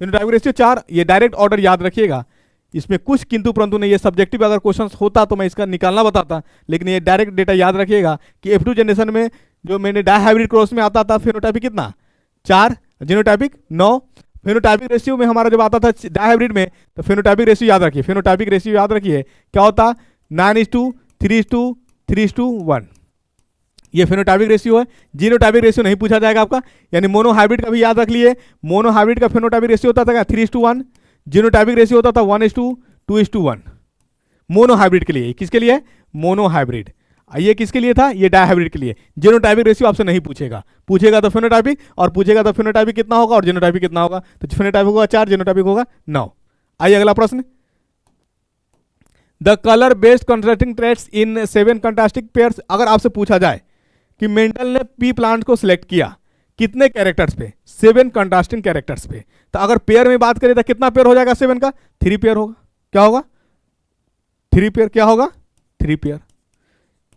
फेनोटाइपिक रेशियो 4, ये डायरेक्ट ऑर्डर याद रखिएगा, इसमें कुछ किंतु परंतु नहीं। ये सब्जेक्टिव अगर क्वेश्चन होता तो मैं इसका निकालना बताता, लेकिन ये डायरेक्ट डेटा याद रखिएगा कि F2 जनरेशन में जो मैंने डायहाइब्रिड क्रॉस में आता था फेनोटाइपिक कितना? 4, जीनोटाइपिक 9। फेनोटाइपिक रेशियो में हमारा जब आता था डायहाइब्रिड में, तो फेनोटाइपिक रेशियो याद रखिए, फेनोटाइपिक रेशियो याद रखिए क्या होता? 9:3:3:1। ये फेनोटाइपिक रेशियो है। जीनोटाइपिक रेशियो नहीं पूछा जाएगा आपका, यानी मोनोहाइब्रिड का भी याद रख लिए। मोनोहाइब्रिड का फेनोटाइपिक रेशियो होता था क्या? 3:1। जीनोटाइपिक रेशियो होता था 1:2:1 मोनोहाइब्रिड के लिए। किसके लिए? मोनोहाइब्रिड। ये किसके लिए था? ये डायहाइब्रिड के लिए। जीनोटाइपिक रेशियो आपसे नहीं पूछेगा, पूछेगा तो फेनोटाइपिक, और पूछेगा तो फेनोटाइपिक कितना होगा और जीनोटाइपिक कितना होगा। तो फेनोटाइपिक होगा 4, जीनोटाइपिक होगा 9। आइए अगला प्रश्न, the colour based contrasting traits in 7 contrasting pairs. अगर आपसे पूछा जाए कि मेंडल ने पी प्लांट को सिलेक्ट किया कितने कैरेक्टर्स पे? 7 कंट्रास्टिंग कैरेक्टर्स पे। तो अगर पेयर में बात करें तो कितना पेयर हो जाएगा 7 का? 3 पेयर होगा। क्या होगा? 3 पेयर। क्या होगा? 3 पेयर।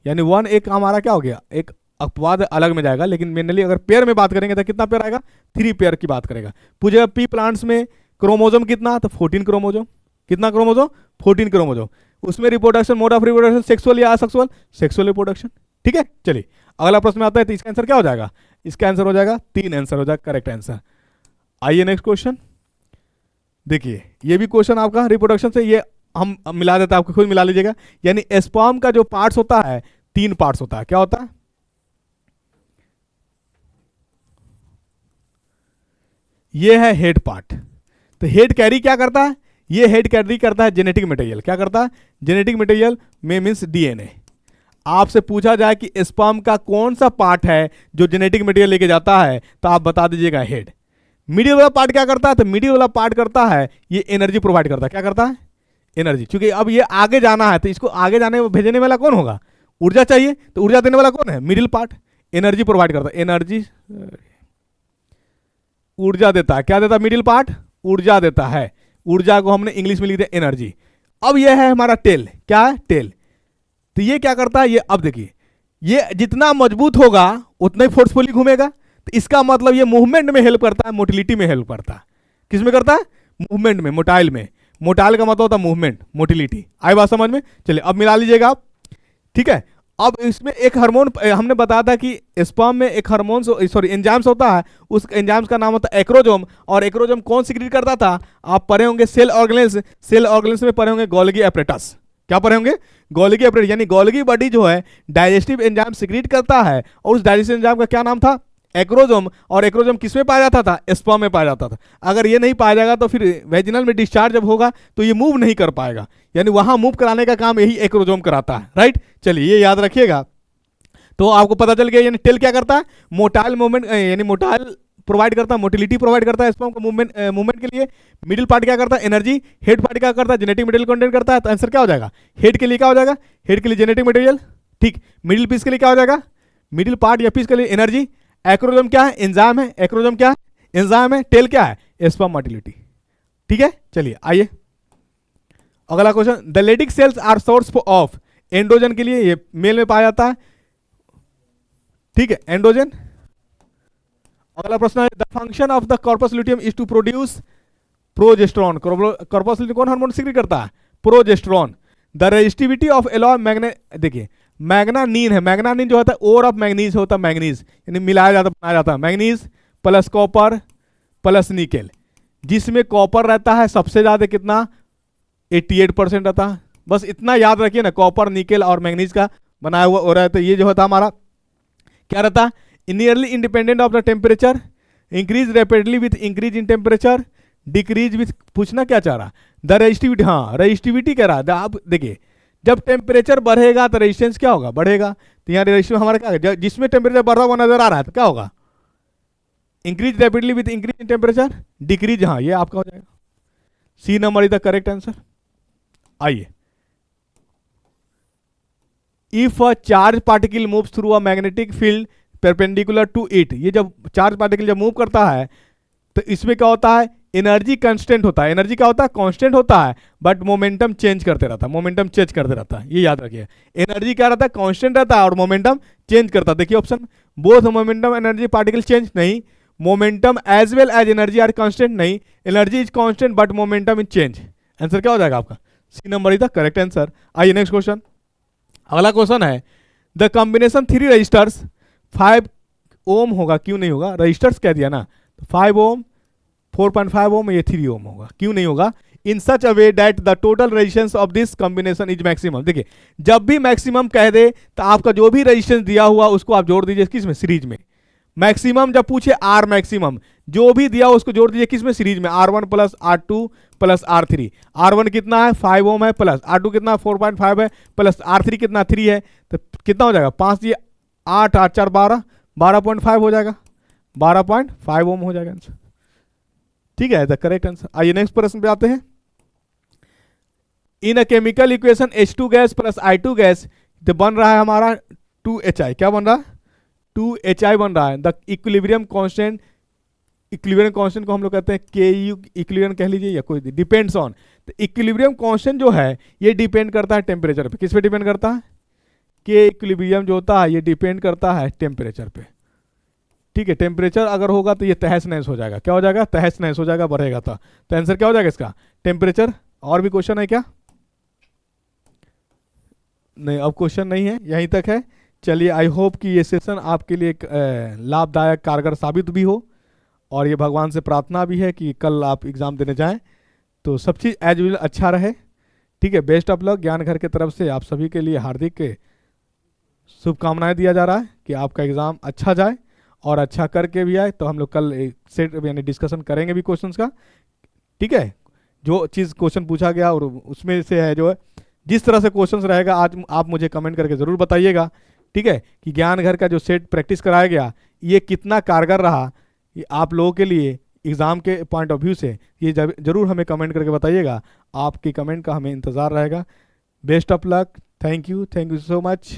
यानी 1 एक हमारा क्या हो गया? एक अपवाद अलग में जाएगा, लेकिन मेनली अगर पेयर में बात करेंगे तो कितना पेयर आएगा? 3 पेयर की बात करेगा। पूछेगा पी प्लांट्स में क्रोमोजोम कितना? तो 14 क्रोमोजोम। कितना क्रोमोजोम? 14 क्रोमोजोम। उसमें reproduction, mode of reproduction sexual या असेक्सुअल? Sexual reproduction. ठीक है, चलिए अगला प्रश्न में आता है, तो इसका आंसर क्या हो जाएगा? इसका आंसर हो जाएगा 3 आंसर हो जाएगा करेक्ट आंसर। आइए नेक्स्ट क्वेश्चन, देखिए ये भी क्वेश्चन आपका रिप्रोडक्शन से, ये हम मिला देते हैं, आपको खुद मिला लीजिएगा। यानी स्पर्म का जो पार्ट्स होता है 3 पार्ट्स होता है। क्या होता है? ये है हेड पार्ट। तो हेड कैरी क्या करता है? ये हेड कैरी करता है जेनेटिक मटेरियल। क्या करता है? जेनेटिक मटेरियल में मीन्स डीएनए। आपसे पूछा जाए कि स्पर्म का कौन सा पार्ट है जो जेनेटिक मटेरियल लेके जाता है, तो आप बता दीजिएगा हेड। मिडिल वाला पार्ट क्या करता है? तो मिडिल वाला पार्ट करता है, ये एनर्जी प्रोवाइड करता है। क्या करता है? एनर्जी। क्योंकि अब ये आगे जाना है, तो इसको आगे जाने भेजने वाला कौन होगा? ऊर्जा चाहिए, तो ऊर्जा देने वाला कौन है? Middle part. एनर्जी प्रोवाइड करता है, एनर्जी ऊर्जा देता है। क्या देता है? मिडिल पार्ट ऊर्जा देता है। ऊर्जा को हमने इंग्लिश में लिख दिया एनर्जी। अब यह है हमारा टेल। क्या है? टेल। तो ये क्या करता है? ये अब देखिए, ये जितना मजबूत होगा उतना ही फोर्सफुली घूमेगा। तो इसका मतलब ये मूवमेंट में हेल्प करता है, मोटिलिटी में हेल्प करता है। किस में करता है? मूवमेंट में, मोटाइल में। मोटाइल का मतलब होता है मूवमेंट, मोटिलिटी। आई बात समझ में? चलिए अब मिला लीजिएगा आप। ठीक है, अब इसमें एक हार्मोन हमने बताया था कि स्पर्म में एक हार्मोन सॉरी एंजाइम्स होता है, उस एंजाइम्स का नाम होता है एक्रोजोम। और एक्रोजोम कौन सीक्रेट करता था? आप पढ़े होंगे सेल ऑर्गेनेल्स। सेल ऑर्गेनेल्स में पढ़े होंगे गोल्गी एपरेटस। क्या पढ़े होंगे? Golgi apparatus. यानी गोल्गी बॉडी जो है डाइजेस्टिव एंजाइम सीक्रेट करता है, और उस डाइजेस्टिव एंजाइम का क्या नाम था? एक्रोजोम। और एक्रोजोम किस में पाया जाता था? स्पर्म में पाया जाता था। अगर ये नहीं पाया जाएगा तो फिर वेजिनल में डिस्चार्ज जब होगा तो ये मूव नहीं कर पाएगा, यानी वहां मूव कराने का काम यही एक्रोजोम कराता है। राइट, चलिए ये याद रखिएगा। तो आपको पता चल गया, यानी टेल क्या करता है? मोटाइल मूवमेंट, यानी मोटाइल प्रोवाइड करता है, मोटिलिटी प्रोवाइड करता है स्पर्म को मूवमेंट के लिए। मिडिल पार्ट क्या करता है? एनर्जी। हेड पार्ट क्या करता है? जेनेटिक मटेरियल कंटेंट करता है। तो आंसर क्या हो जाएगा? हेड के लिए क्या हो जाएगा? हेड के लिए जेनेटिक मटेरियल। ठीक, मिडिल पीस के लिए क्या हो जाएगा? मिडिल पार्ट या पीस के लिए एनर्जी। एक्रोजोम क्या है? एंजाइम है। एक्रोजोम क्या है? एंजाइम है। टेल क्या है? Sperm motility. ठीक है, चलिए आइए अगला question, the Leydig cells are source of androgen के लिए, ये मेल में पाया जाता है। ठीक है, एंड्रोजन। अगला प्रश्न है, the function of the corpus luteum is to produce progesterone. Corpus luteum कौन हार्मोन सीक्रेट करता है? Progesterone. The resistivity of alloy manganin, देखिए मैग्नानीन है। मैग्नानीन जो होता है ओर ऑफ मैग्नीज होता है, मैग्नीज यानी मिलाया जाता, बनाया जाता है। Manganese plus copper plus nickel, जिसमें कॉपर रहता है सबसे ज्यादा कितना? 88% रहता है। बस इतना याद रखिए ना, कॉपर निकेल और मैंगनीज का बनाया हुआ हो रहा है। तो ये जो होता हमारा क्या रहता, nearly independent of the temperature, increase rapidly with increase in temperature, decrease with, पूछना क्या चाह रहा, द रेजिस्टिविटी, हाँ रेजिस्टिविटी कह रहा है। आप देखिए जब टेम्परेचर बढ़ेगा तो रेजिस्टेंस क्या होगा, बढ़ेगा। तो यहाँ रेजिस्टेंस हमारा क्या है, जिसमें टेम्परेचर बढ़ रहा हुआ नजर आ रहा है तो क्या होगा, increase rapidly with increase in temperature, decrease, हाँ ये आपका हो जाएगा। C number is the correct answer. आइए, if a charge particle moves through a magnetic field perpendicular to it, ये जब चार्ज पार्टिकल जब मूव करता है तो इसमें क्या होता है, एनर्जी कांस्टेंट होता है। एनर्जी क्या होता है, कांस्टेंट होता है, बट मोमेंटम चेंज करते रहता है, मोमेंटम चेंज करते रहता है, ये याद रखिए। एनर्जी क्या रहता है, कांस्टेंट रहता है और मोमेंटम चेंज करता है। देखिए option, both momentum energy particle change, नहीं। Momentum as well as energy are constant, नहीं। Energy is constant but momentum is change. Answer क्या हो जाएगा आपका, C number is the correct answer. आइए नेक्स्ट क्वेश्चन, अगला क्वेश्चन है, द कॉम्बिनेशन 3 रजिस्टर्स 5 ओम होगा, क्यों नहीं होगा, रजिस्टर्स कह दिया ना, 5 ओम 4.5 ओम, ये 3 ओम होगा, क्यों नहीं होगा। In such a way that the total resistance of this combination is maximum. देखिए जब भी मैक्सिमम कह दे तो आपका जो भी रेजिस्टेंस दिया हुआ उसको आप जोड़ दीजिए किस में, सीरीज में। मैक्सिमम जब पूछे आर मैक्सिमम, जो भी दिया उसको जोड़ दीजिए किस में, सीरीज में, R1 plus R2 plus R3। R1 कितना है 5 ओम है, प्लस R2 कितना 4.5 है, प्लस R3 कितना 3 है, तो कितना हो जाएगा 5 ये 8 8 4 12, 12.5 हो जाएगा, 12.5 ओम हो जाएगा आंसर। ठीक है, द करेक्ट आंसर। आइए नेक्स्ट प्रश्न पे आते हैं। In a chemical equation H2 gas plus I2 gas, तो बन रहा है हमारा 2HI, क्या बन रहा है, 2HI बन रहा है। The equilibrium constant, equilibrium constant को हम लोग कहते हैं KU, इक्विलिब्रियम कह लीजिए या कोई, डिपेंड्स ऑन। तो इक्विलिब्रियम कांस्टेंट जो है ये डिपेंड करता है टेम्परेचर पे। किस पे डिपेंड करता है, के इक्विलिब्रियम जो होता है ये डिपेंड करता है टेम्परेचर पे। ठीक है, टेम्परेचर अगर होगा तो ये तहस नहस हो जाएगा, क्या हो जाएगा, तहस नहस हो जाएगा, बढ़ेगा तो आंसर क्या हो जाएगा इसका, टेम्परेचर। और भी क्वेश्चन है क्या, नहीं अब क्वेश्चन नहीं है, यहीं तक है। चलिए, आई होप कि ये सेशन आपके लिए एक लाभदायक कारगर साबित भी हो, और ये भगवान से प्रार्थना भी है कि कल आप एग्ज़ाम देने जाएं तो सब चीज़ एज यूजुअल अच्छा रहे। ठीक है, बेस्ट ऑफ लक। ज्ञान घर की तरफ से आप सभी के लिए हार्दिक शुभकामनाएं दिया जा रहा है कि आपका एग्ज़ाम अच्छा जाए और अच्छा करके भी आए। तो हम लोग कल एक सेट यानी डिस्कशन करेंगे भी क्वेश्चंस का। ठीक है, जो चीज़ क्वेश्चन पूछा गया और उसमें से है जो है जिस तरह से क्वेश्चंस रहेगा आज आप मुझे कमेंट करके ज़रूर बताइएगा। ठीक है, कि ज्ञान घर का जो सेट प्रैक्टिस कराया गया ये कितना कारगर रहा ये आप लोगों के लिए एग्ज़ाम के पॉइंट ऑफ व्यू से, ये ज़रूर हमें कमेंट करके बताइएगा। आपकी कमेंट का हमें इंतज़ार रहेगा। Best of luck, thank you so much.